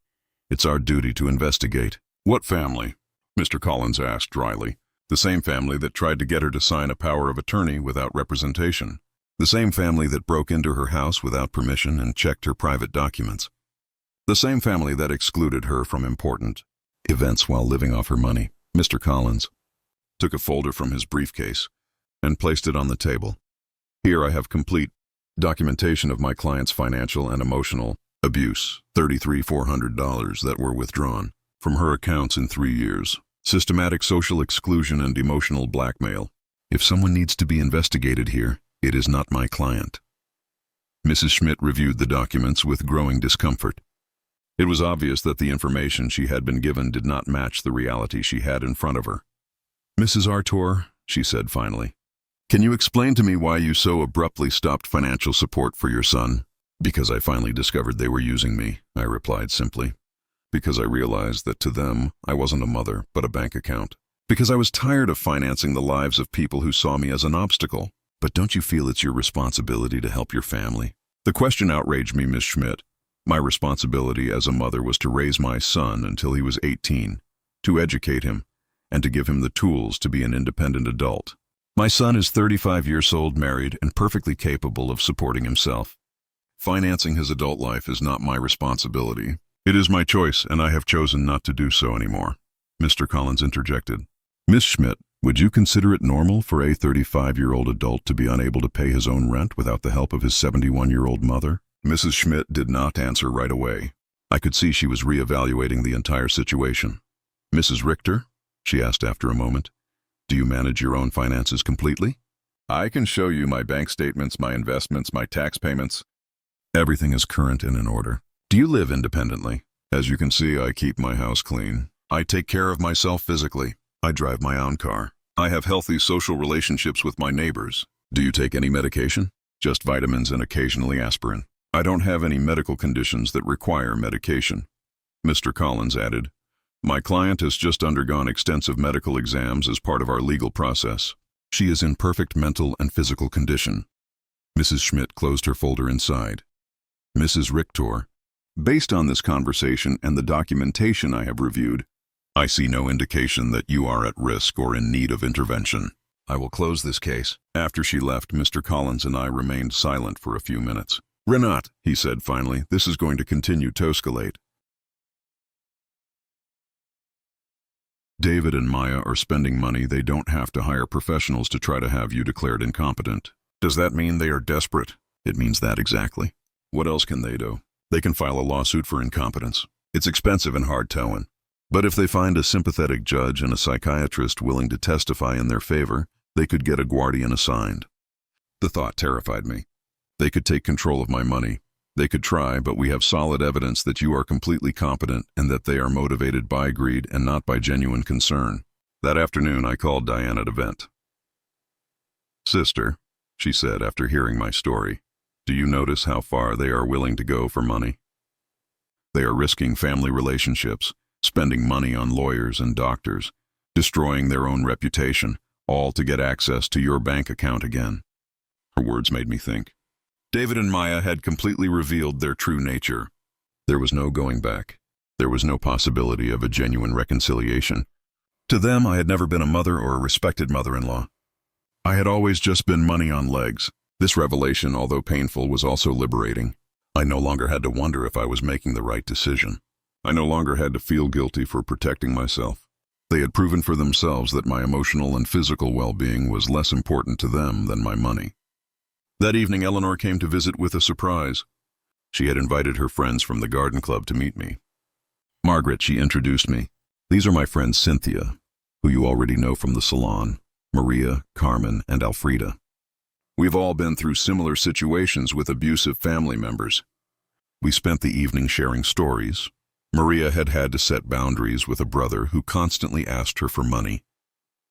It's our duty to investigate. What family? Mr. Collins asked dryly. The same family that tried to get her to sign a power of attorney without representation. The same family that broke into her house without permission and checked her private documents. The same family that excluded her from important events while living off her money. Mr. Collins took a folder from his briefcase and placed it on the table. Here I have complete documentation of my client's financial and emotional abuse, $33,400 that were withdrawn from her accounts in 3 years. Systematic social exclusion and emotional blackmail. If someone needs to be investigated here, it is not my client. Mrs. Schmidt reviewed the documents with growing discomfort. It was obvious that the information she had been given did not match the reality she had in front of her. Mrs. Artur, she said finally, can you explain to me why you so abruptly stopped financial support for your son? Because I finally discovered they were using me, I replied simply. Because I realized that to them, I wasn't a mother, but a bank account. Because I was tired of financing the lives of people who saw me as an obstacle. But don't you feel it's your responsibility to help your family? The question outraged me, Miss Schmidt. My responsibility as a mother was to raise my son until he was 18, to educate him, and to give him the tools to be an independent adult. My son is 35 years old, married, and perfectly capable of supporting himself. Financing his adult life is not my responsibility. It is my choice, and I have chosen not to do so anymore. Mr. Collins interjected. Miss Schmidt, would you consider it normal for a 35-year-old adult to be unable to pay his own rent without the help of his 71-year-old mother? Mrs. Schmidt did not answer right away. I could see she was reevaluating the entire situation. Mrs. Richter, she asked after a moment, do you manage your own finances completely? I can show you my bank statements, my investments, my tax payments. Everything is current and in order. Do you live independently? As you can see, I keep my house clean. I take care of myself physically. I drive my own car. I have healthy social relationships with my neighbors. Do you take any medication? Just vitamins and occasionally aspirin. I don't have any medical conditions that require medication. Mr. Collins added, my client has just undergone extensive medical exams as part of our legal process. She is in perfect mental and physical condition. Mrs. Schmidt closed her folder inside. Mrs. Richter, based on this conversation and the documentation I have reviewed, I see no indication that you are at risk or in need of intervention. I will close this case. After she left, Mr. Collins and I remained silent for a few minutes. Renat, he said finally, this is going to continue to escalate. David and Maya are spending money they don't have to hire professionals to try to have you declared incompetent. Does that mean they are desperate? It means that exactly. What else can they do? They can file a lawsuit for incompetence. It's expensive and hard towing. But if they find a sympathetic judge and a psychiatrist willing to testify in their favor, they could get a guardian assigned. The thought terrified me. They could take control of my money. They could try, but we have solid evidence that you are completely competent and that they are motivated by greed and not by genuine concern. That afternoon, I called Diana to vent. Sister, she said after hearing my story, do you notice how far they are willing to go for money? They are risking family relationships, spending money on lawyers and doctors, destroying their own reputation, all to get access to your bank account again. Her words made me think. David and Maya had completely revealed their true nature. There was no going back. There was no possibility of a genuine reconciliation. To them, I had never been a mother or a respected mother-in-law. I had always just been money on legs. This revelation, although painful, was also liberating. I no longer had to wonder if I was making the right decision. I no longer had to feel guilty for protecting myself. They had proven for themselves that my emotional and physical well-being was less important to them than my money. That evening, Eleanor came to visit with a surprise. She had invited her friends from the garden club to meet me. Margaret, she introduced me. These are my friends Cynthia, who you already know from the salon, Maria, Carmen, and Alfreda. We've all been through similar situations with abusive family members. We spent the evening sharing stories. Maria had had to set boundaries with a brother who constantly asked her for money.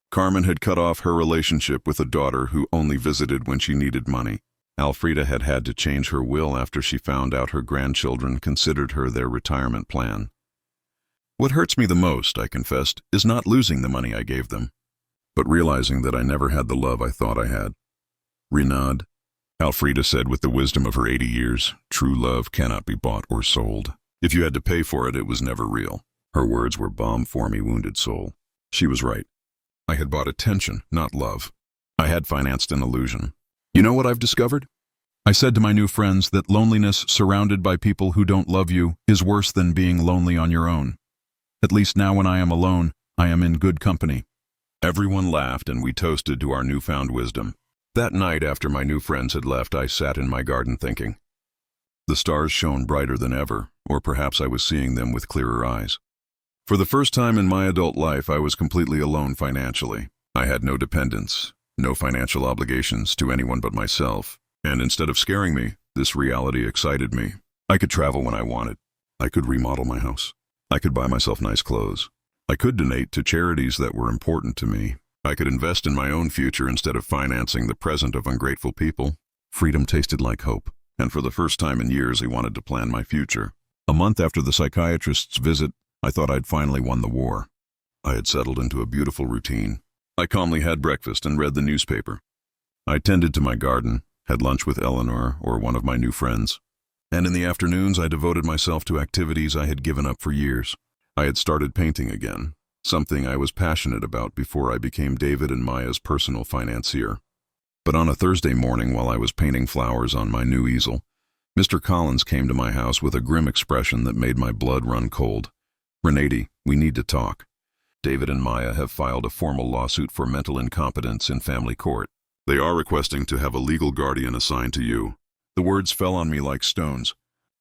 Carmen had cut off her relationship with a daughter who only visited when she needed money. Alfreda had had to change her will after she found out her grandchildren considered her their retirement plan. What hurts me the most, I confessed, is not losing the money I gave them, but realizing that I never had the love I thought I had. Renaud, Alfreda said with the wisdom of her 80 years, true love cannot be bought or sold. If you had to pay for it, it was never real. Her words were balm for me, wounded soul. She was right. I had bought attention, not love. I had financed an illusion. You know what I've discovered? I said to my new friends that loneliness surrounded by people who don't love you is worse than being lonely on your own. At least now when I am alone, I am in good company. Everyone laughed and we toasted to our newfound wisdom. That night after my new friends had left, I sat in my garden thinking. The stars shone brighter than ever, or perhaps I was seeing them with clearer eyes. For the first time in my adult life, I was completely alone financially. I had no dependents, no financial obligations to anyone but myself, and instead of scaring me, this reality excited me. I could travel when I wanted. I could remodel my house. I could buy myself nice clothes. I could donate to charities that were important to me. I could invest in my own future instead of financing the present of ungrateful people. Freedom tasted like hope, and for the first time in years I wanted to plan my future. A month after the psychiatrist's visit, I thought I'd finally won the war. I had settled into a beautiful routine. I calmly had breakfast and read the newspaper. I tended to my garden, had lunch with Eleanor or one of my new friends, and in the afternoons I devoted myself to activities I had given up for years. I had started painting again, something I was passionate about before I became David and Maya's personal financier. But on a Thursday morning while I was painting flowers on my new easel, Mr. Collins came to my house with a grim expression that made my blood run cold. Renati, we need to talk. David and Maya have filed a formal lawsuit for mental incompetence in family court. They are requesting to have a legal guardian assigned to you. The words fell on me like stones.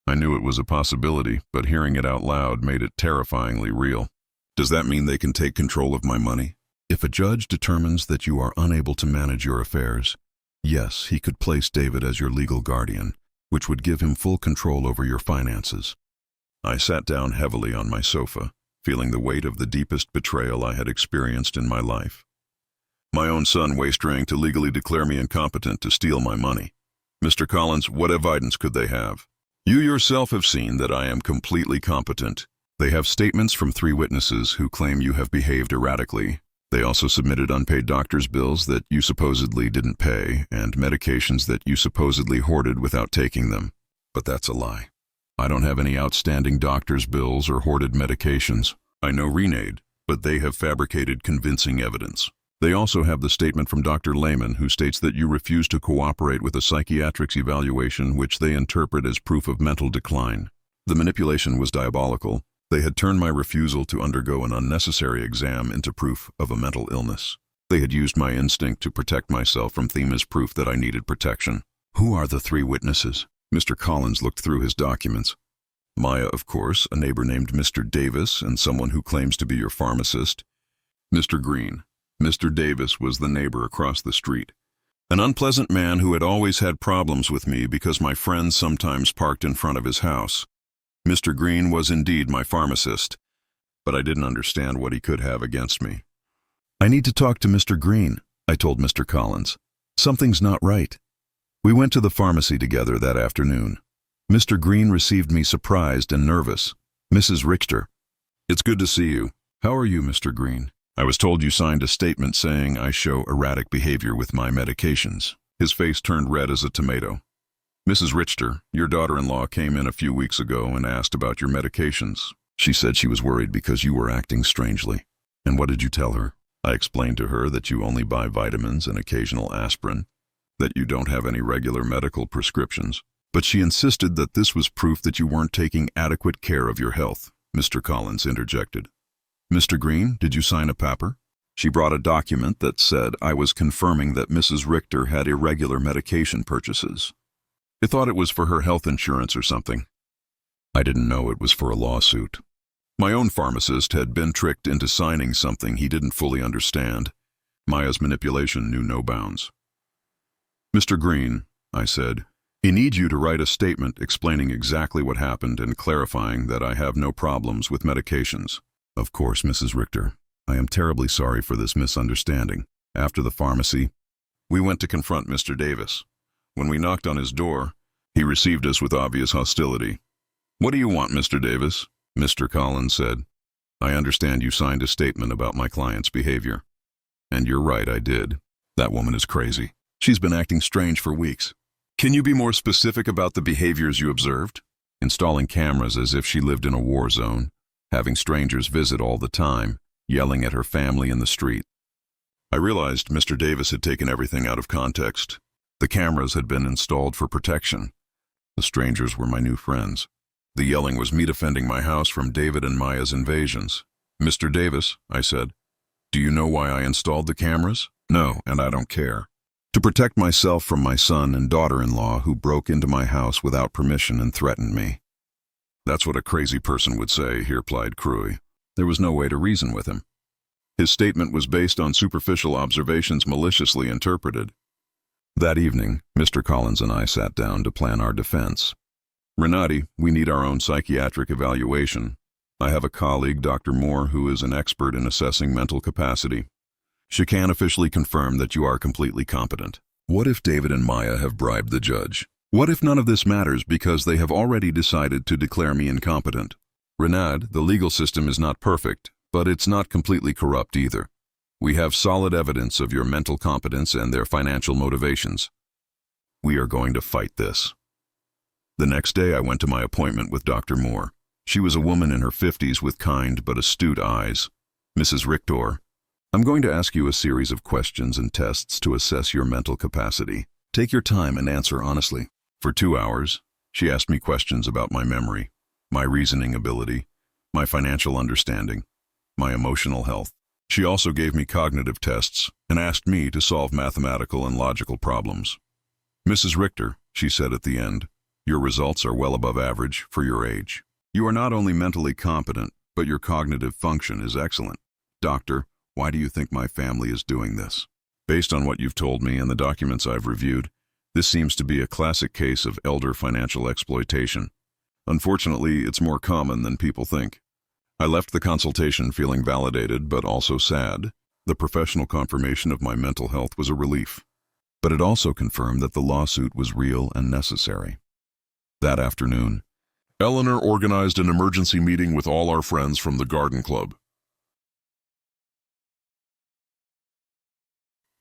I knew it was a possibility, but hearing it out loud made it terrifyingly real. Does that mean they can take control of my money? If a judge determines that you are unable to manage your affairs, yes, he could place David as your legal guardian, which would give him full control over your finances. I sat down heavily on my sofa, feeling the weight of the deepest betrayal I had experienced in my life. My own son waystraying to legally declare me incompetent to steal my money. Mr. Collins, what evidence could they have? You yourself have seen that I am completely competent. They have statements from 3 witnesses who claim you have behaved erratically. They also submitted unpaid doctor's bills that you supposedly didn't pay and medications that you supposedly hoarded without taking them. But that's a lie. I don't have any outstanding doctor's bills or hoarded medications. I know Renaud, but they have fabricated convincing evidence. They also have the statement from Dr. Lehman, who states that you refused to cooperate with a psychiatric's evaluation, which they interpret as proof of mental decline. The manipulation was diabolical. They had turned my refusal to undergo an unnecessary exam into proof of a mental illness. They had used my instinct to protect myself from them as proof that I needed protection. Who are the 3 witnesses? Mr. Collins looked through his documents. Maya, of course, a neighbor named Mr. Davis, and someone who claims to be your pharmacist. Mr. Green. Mr. Davis was the neighbor across the street. An unpleasant man who had always had problems with me because my friends sometimes parked in front of his house. Mr. Green was indeed my pharmacist, but I didn't understand what he could have against me. I need to talk to Mr. Green, I told Mr. Collins. Something's not right. We went to the pharmacy together that afternoon. Mr. Green received me surprised and nervous. Mrs. Richter. It's good to see you. How are you, Mr. Green? I was told you signed a statement saying I show erratic behavior with my medications. His face turned red as a tomato. Mrs. Richter, your daughter-in-law came in a few weeks ago and asked about your medications. She said she was worried because you were acting strangely. And what did you tell her? I explained to her that you only buy vitamins and occasional aspirin, that you don't have any regular medical prescriptions. But she insisted that this was proof that you weren't taking adequate care of your health. Mr. Collins interjected. Mr. Green, did you sign a paper? She brought a document that said I was confirming that Mrs. Richter had irregular medication purchases. I thought it was for her health insurance or something. I didn't know it was for a lawsuit. My own pharmacist had been tricked into signing something he didn't fully understand. Maya's manipulation knew no bounds. Mr. Green, I said, I need you to write a statement explaining exactly what happened and clarifying that I have no problems with medications. Of course, Mrs. Richter. I am terribly sorry for this misunderstanding. After the pharmacy, we went to confront Mr. Davis. When we knocked on his door, he received us with obvious hostility. What do you want, Mr. Davis? Mr. Collins said. I understand you signed a statement about my client's behavior. And you're right, I did. That woman is crazy. She's been acting strange for weeks. Can you be more specific about the behaviors you observed? Installing cameras as if she lived in a war zone, having strangers visit all the time, yelling at her family in the street. I realized Mr. Davis had taken everything out of context. The cameras had been installed for protection. The strangers were my new friends. The yelling was me defending my house from David and Maya's invasions. Mr. Davis, I said, do you know why I installed the cameras? No, and I don't care. To protect myself from my son and daughter-in-law who broke into my house without permission and threatened me. That's what a crazy person would say, he replied cruelly. There was no way to reason with him. His statement was based on superficial observations maliciously interpreted. That evening, Mr. Collins and I sat down to plan our defense. Renati, we need our own psychiatric evaluation. I have a colleague, Dr. Moore, who is an expert in assessing mental capacity. She can officially confirm that you are completely competent. What if David and Maya have bribed the judge? What if none of this matters because they have already decided to declare me incompetent? Renad, the legal system is not perfect, but it's not completely corrupt either. We have solid evidence of your mental competence and their financial motivations. We are going to fight this. The next day I went to my appointment with Dr. Moore. She was a woman in her 50s with kind but astute eyes. Mrs. Richter, I'm going to ask you a series of questions and tests to assess your mental capacity. Take your time and answer honestly. For 2 hours, she asked me questions about my memory, my reasoning ability, my financial understanding, my emotional health. She also gave me cognitive tests and asked me to solve mathematical and logical problems. Mrs. Richter, she said at the end, your results are well above average for your age. You are not only mentally competent, but your cognitive function is excellent. Doctor, why do you think my family is doing this? Based on what you've told me and the documents I've reviewed, this seems to be a classic case of elder financial exploitation. Unfortunately, it's more common than people think. I left the consultation feeling validated but also sad. The professional confirmation of my mental health was a relief. But it also confirmed that the lawsuit was real and necessary. That afternoon, Eleanor organized an emergency meeting with all our friends from the garden club.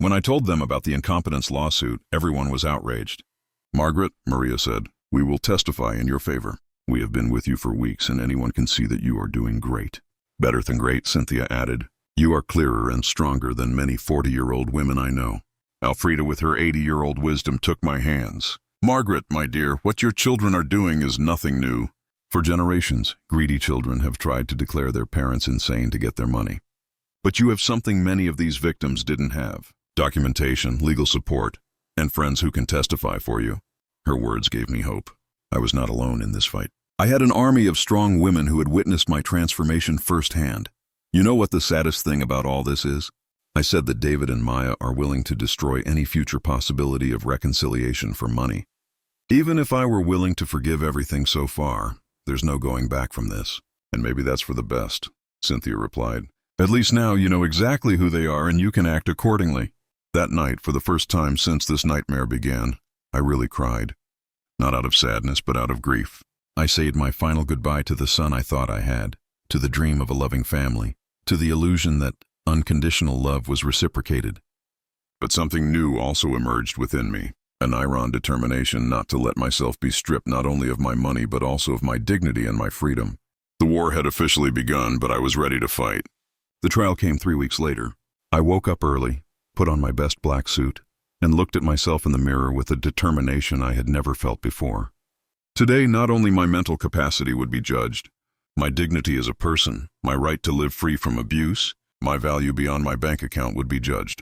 When I told them about the incompetence lawsuit, everyone was outraged. Margaret, Maria said, we will testify in your favor. We have been with you for weeks and anyone can see that you are doing great. Better than great, Cynthia added. You are clearer and stronger than many 40-year-old women I know. Elfrida with her 80-year-old wisdom took my hands. Margaret, my dear, what your children are doing is nothing new. For generations, greedy children have tried to declare their parents insane to get their money. But you have something many of these victims didn't have. Documentation, legal support, and friends who can testify for you. Her words gave me hope. I was not alone in this fight. I had an army of strong women who had witnessed my transformation firsthand. You know what the saddest thing about all this is? I said that David and Maya are willing to destroy any future possibility of reconciliation for money. Even if I were willing to forgive everything so far, there's no going back from this. And maybe that's for the best, Cynthia replied. At least now you know exactly who they are and you can act accordingly. That night, for the first time since this nightmare began, I really cried. not out of sadness but out of grief. I said my final goodbye to the son I thought I had, to the dream of a loving family, to the illusion that unconditional love was reciprocated. But something new also emerged within me, an iron determination not to let myself be stripped not only of my money but also of my dignity and my freedom. The war had officially begun, but I was ready to fight. The trial came 3 weeks later. I woke up early, put on my best black suit, and looked at myself in the mirror with a determination I had never felt before. Today, not only my mental capacity would be judged, my dignity as a person, my right to live free from abuse, my value beyond my bank account would be judged.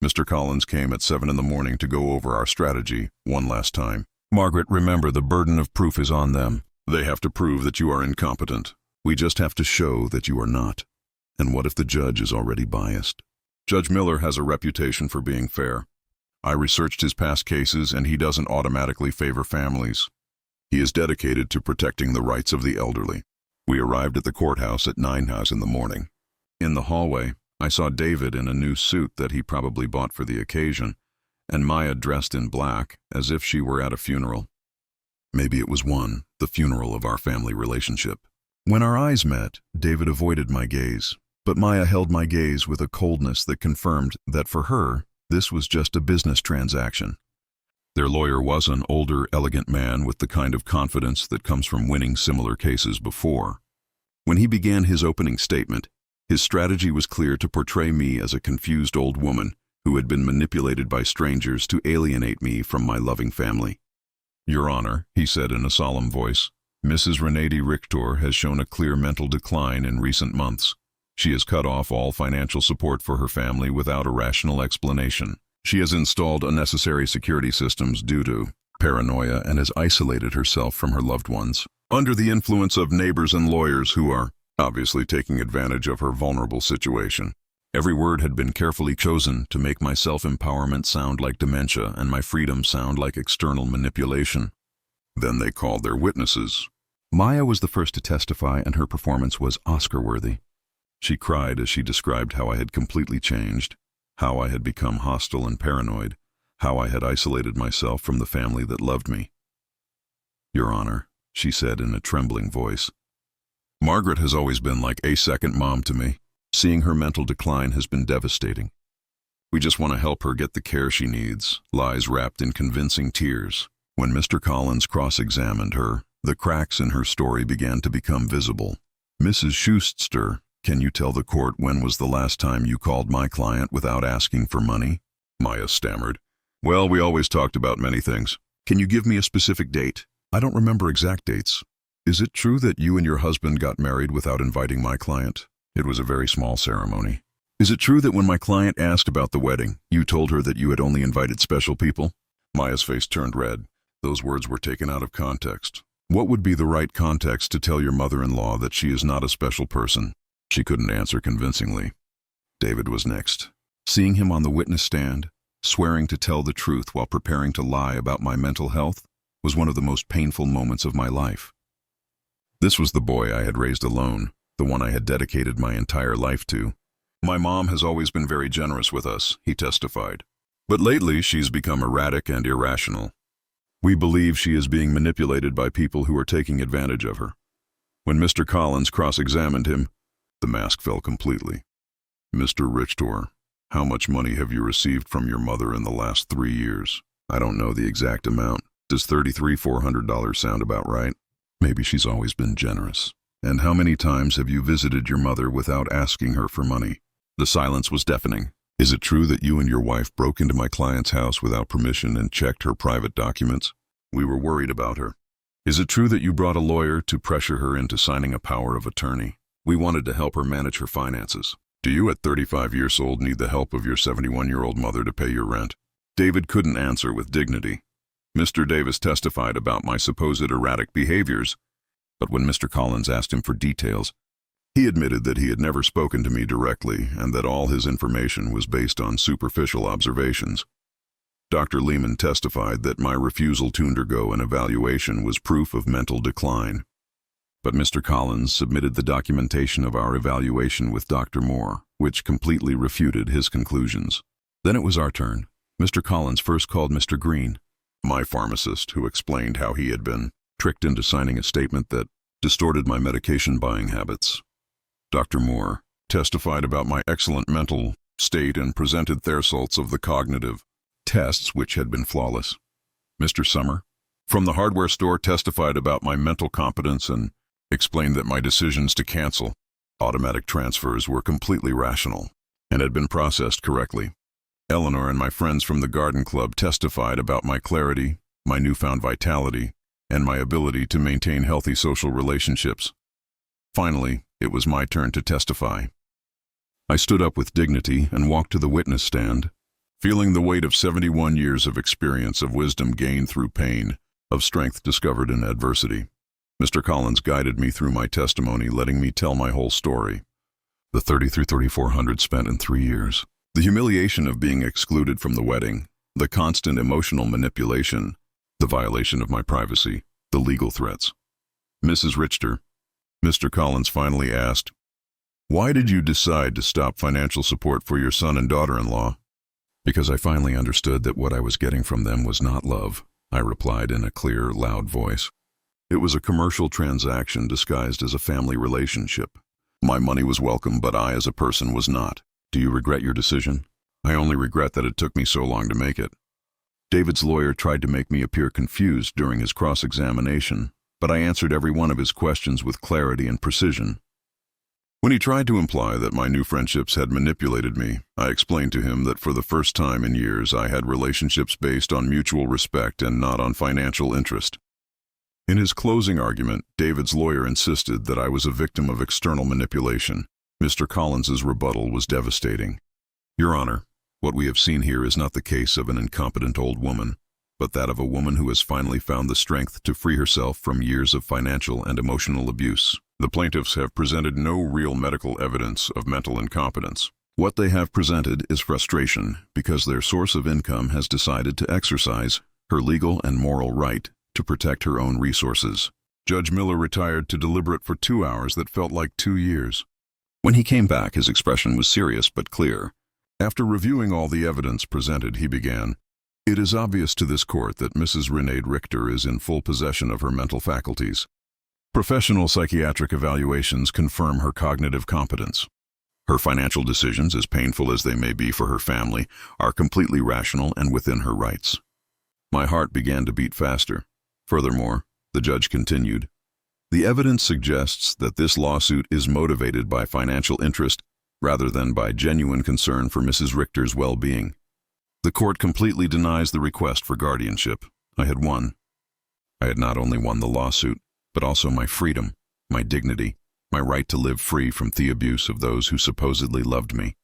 Mr. Collins came at 7 in the morning to go over our strategy one last time. Margaret, remember, the burden of proof is on them. They have to prove that you are incompetent. We just have to show that you are not. And what if the judge is already biased? Judge Miller has a reputation for being fair. I researched his past cases, and he doesn't automatically favor families. He is dedicated to protecting the rights of the elderly. We arrived at the courthouse at 9 in the morning. In the hallway, I saw David in a new suit that he probably bought for the occasion, and Maya dressed in black, as if she were at a funeral. Maybe it was the funeral of our family relationship. When our eyes met, David avoided my gaze, but Maya held my gaze with a coldness that confirmed that for her, this was just a business transaction. Their lawyer was an older, elegant man with the kind of confidence that comes from winning similar cases before. When he began his opening statement, his strategy was clear: to portray me as a confused old woman who had been manipulated by strangers to alienate me from my loving family. "Your Honor," he said in a solemn voice, "Mrs. Renee Richter has shown a clear mental decline in recent months. She has cut off all financial support for her family without a rational explanation. She has installed unnecessary security systems due to paranoia and has isolated herself from her loved ones, under the influence of neighbors and lawyers who are obviously taking advantage of her vulnerable situation." Every word had been carefully chosen to make my self-empowerment sound like dementia and my freedom sound like external manipulation. Then they called their witnesses. Maya was the first to testify, and her performance was Oscar-worthy. She cried as she described how I had completely changed, how I had become hostile and paranoid, how I had isolated myself from the family that loved me. "Your Honor," she said in a trembling voice, "Margaret has always been like a second mom to me. Seeing her mental decline has been devastating. We just want to help her get the care she needs," lies wrapped in convincing tears. When Mr. Collins cross-examined her, the cracks in her story began to become visible. "Mrs. Schuster, can you tell the court when was the last time you called my client without asking for money?" Maya stammered. "Well, we always talked about many things. Can you give me a specific date?" "I don't remember exact dates. Is it true that you and your husband got married without inviting my client? It was a very small ceremony. Is it true that when my client asked about the wedding, you told her that you had only invited special people?" Maya's face turned red. Those words were taken out of context. What would be the right context to tell your mother-in-law that she is not a special person? She couldn't answer convincingly. David was next. Seeing him on the witness stand, swearing to tell the truth while preparing to lie about my mental health, was one of the most painful moments of my life. This was the boy I had raised alone, the one I had dedicated my entire life to. "My mom has always been very generous with us," he testified. "But lately she's become erratic and irrational. We believe she is being manipulated by people who are taking advantage of her." When Mr. Collins cross-examined him, the mask fell completely. "Mr. Richter, how much money have you received from your mother in the last 3 years?" "I don't know the exact amount. Does $3,400 sound about right?" "Maybe she's always been generous." "And how many times have you visited your mother without asking her for money?" The silence was deafening. "Is it true that you and your wife broke into my client's house without permission and checked her private documents?" "We were worried about her." "Is it true that you brought a lawyer to pressure her into signing a power of attorney?" "We wanted to help her manage her finances." "Do you at 35 years old need the help of your 71-year-old mother to pay your rent?" David couldn't answer with dignity. Mr. Davis testified about my supposed erratic behaviors, but when Mr. Collins asked him for details, he admitted that he had never spoken to me directly and that all his information was based on superficial observations. Dr. Lehman testified that my refusal to undergo an evaluation was proof of mental decline. But Mr. Collins submitted the documentation of our evaluation with Dr. Moore, which completely refuted his conclusions. Then it was our turn. Mr. Collins first called Mr. Green. My pharmacist, who explained how he had been tricked into signing a statement that distorted my medication buying habits. Dr. Moore testified about my excellent mental state and presented the results of the cognitive tests, which had been flawless. Mr. Summer, from the hardware store, testified about my mental competence and explained that my decisions to cancel automatic transfers were completely rational and had been processed correctly. Eleanor and my friends from the garden club testified about my clarity, my newfound vitality, and my ability to maintain healthy social relationships. Finally, it was my turn to testify. I stood up with dignity and walked to the witness stand, feeling the weight of 71 years of experience, of wisdom gained through pain, of strength discovered in adversity. Mr. Collins guided me through my testimony, letting me tell my whole story. The $3,400 spent in 3 years. The humiliation of being excluded from the wedding, the constant emotional manipulation, the violation of my privacy, the legal threats. Mrs. Richter, Mr. Collins finally asked, "Why did you decide to stop financial support for your son and daughter-in-law?" "Because I finally understood that what I was getting from them was not love," I replied in a clear, loud voice. "It was a commercial transaction disguised as a family relationship. My money was welcome, but I as a person was not. Do you regret your decision?" "I only regret that it took me so long to make it." David's lawyer tried to make me appear confused during his cross-examination, but I answered every one of his questions with clarity and precision. When he tried to imply that my new friendships had manipulated me, I explained to him that for the first time in years I had relationships based on mutual respect and not on financial interest. In his closing argument, David's lawyer insisted that I was a victim of external manipulation. Mr. Collins's rebuttal was devastating. "Your Honor, what we have seen here is not the case of an incompetent old woman, but that of a woman who has finally found the strength to free herself from years of financial and emotional abuse. The plaintiffs have presented no real medical evidence of mental incompetence. What they have presented is frustration because their source of income has decided to exercise her legal and moral right to protect her own resources." Judge Miller retired to deliberate for 2 hours that felt like 2 years. When he came back, his expression was serious but clear. After reviewing all the evidence presented, he began, "It is obvious to this court that Mrs. Renee Richter is in full possession of her mental faculties. Professional psychiatric evaluations confirm her cognitive competence. Her financial decisions, as painful as they may be for her family, are completely rational and within her rights." My heart began to beat faster. Furthermore, the judge continued, "The evidence suggests that this lawsuit is motivated by financial interest rather than by genuine concern for Mrs. Richter's well-being. The court completely denies the request for guardianship. I had won. I had not only won the lawsuit, but also my freedom, my dignity, my right to live free from the abuse of those who supposedly loved me."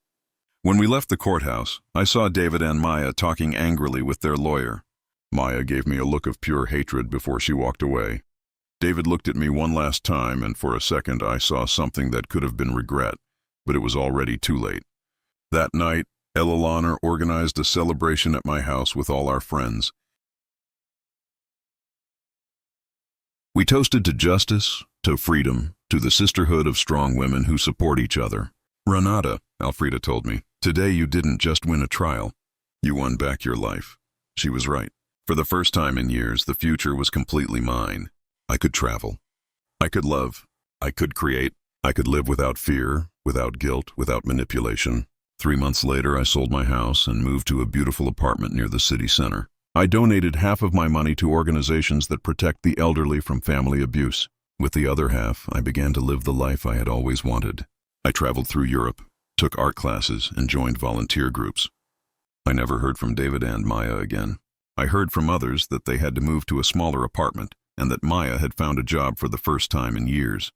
When we left the courthouse, I saw David and Maya talking angrily with their lawyer. Maya gave me a look of pure hatred before she walked away. David looked at me one last time, and for a second I saw something that could have been regret, but it was already too late. That night, Eleanor organized a celebration at my house with all our friends. We toasted to justice, to freedom, to the sisterhood of strong women who support each other. "Renata," Elfrida told me, "today you didn't just win a trial. You won back your life." She was right. For the first time in years, the future was completely mine. I could travel. I could love. I could create. I could live without fear, without guilt, without manipulation. 3 months later, I sold my house and moved to a beautiful apartment near the city center. I donated half of my money to organizations that protect the elderly from family abuse. With the other half, I began to live the life I had always wanted. I traveled through Europe, took art classes, and joined volunteer groups. I never heard from David and Maya again. I heard from others that they had to move to a smaller apartment and that Maya had found a job for the first time in years.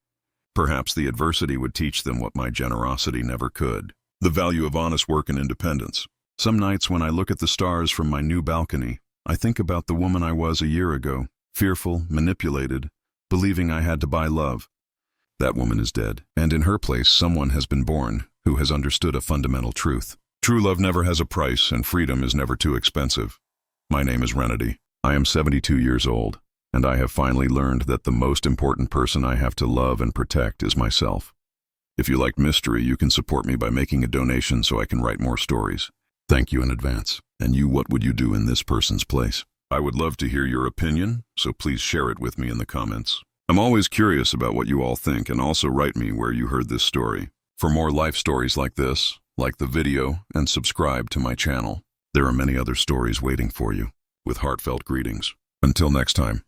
Perhaps the adversity would teach them what my generosity never could: the value of honest work and independence. Some nights when I look at the stars from my new balcony, I think about the woman I was a year ago, fearful, manipulated, believing I had to buy love. That woman is dead, and in her place someone has been born who has understood a fundamental truth. True love never has a price, and freedom is never too expensive. My name is Renedy. I am 72 years old, and I have finally learned that the most important person I have to love and protect is myself. If you like mystery, you can support me by making a donation so I can write more stories. Thank you in advance. And you, what would you do in this person's place? I would love to hear your opinion, so please share it with me in the comments. I'm always curious about what you all think, and also write me where you heard this story. For more life stories like this, like the video and subscribe to my channel. There are many other stories waiting for you, with heartfelt greetings. Until next time.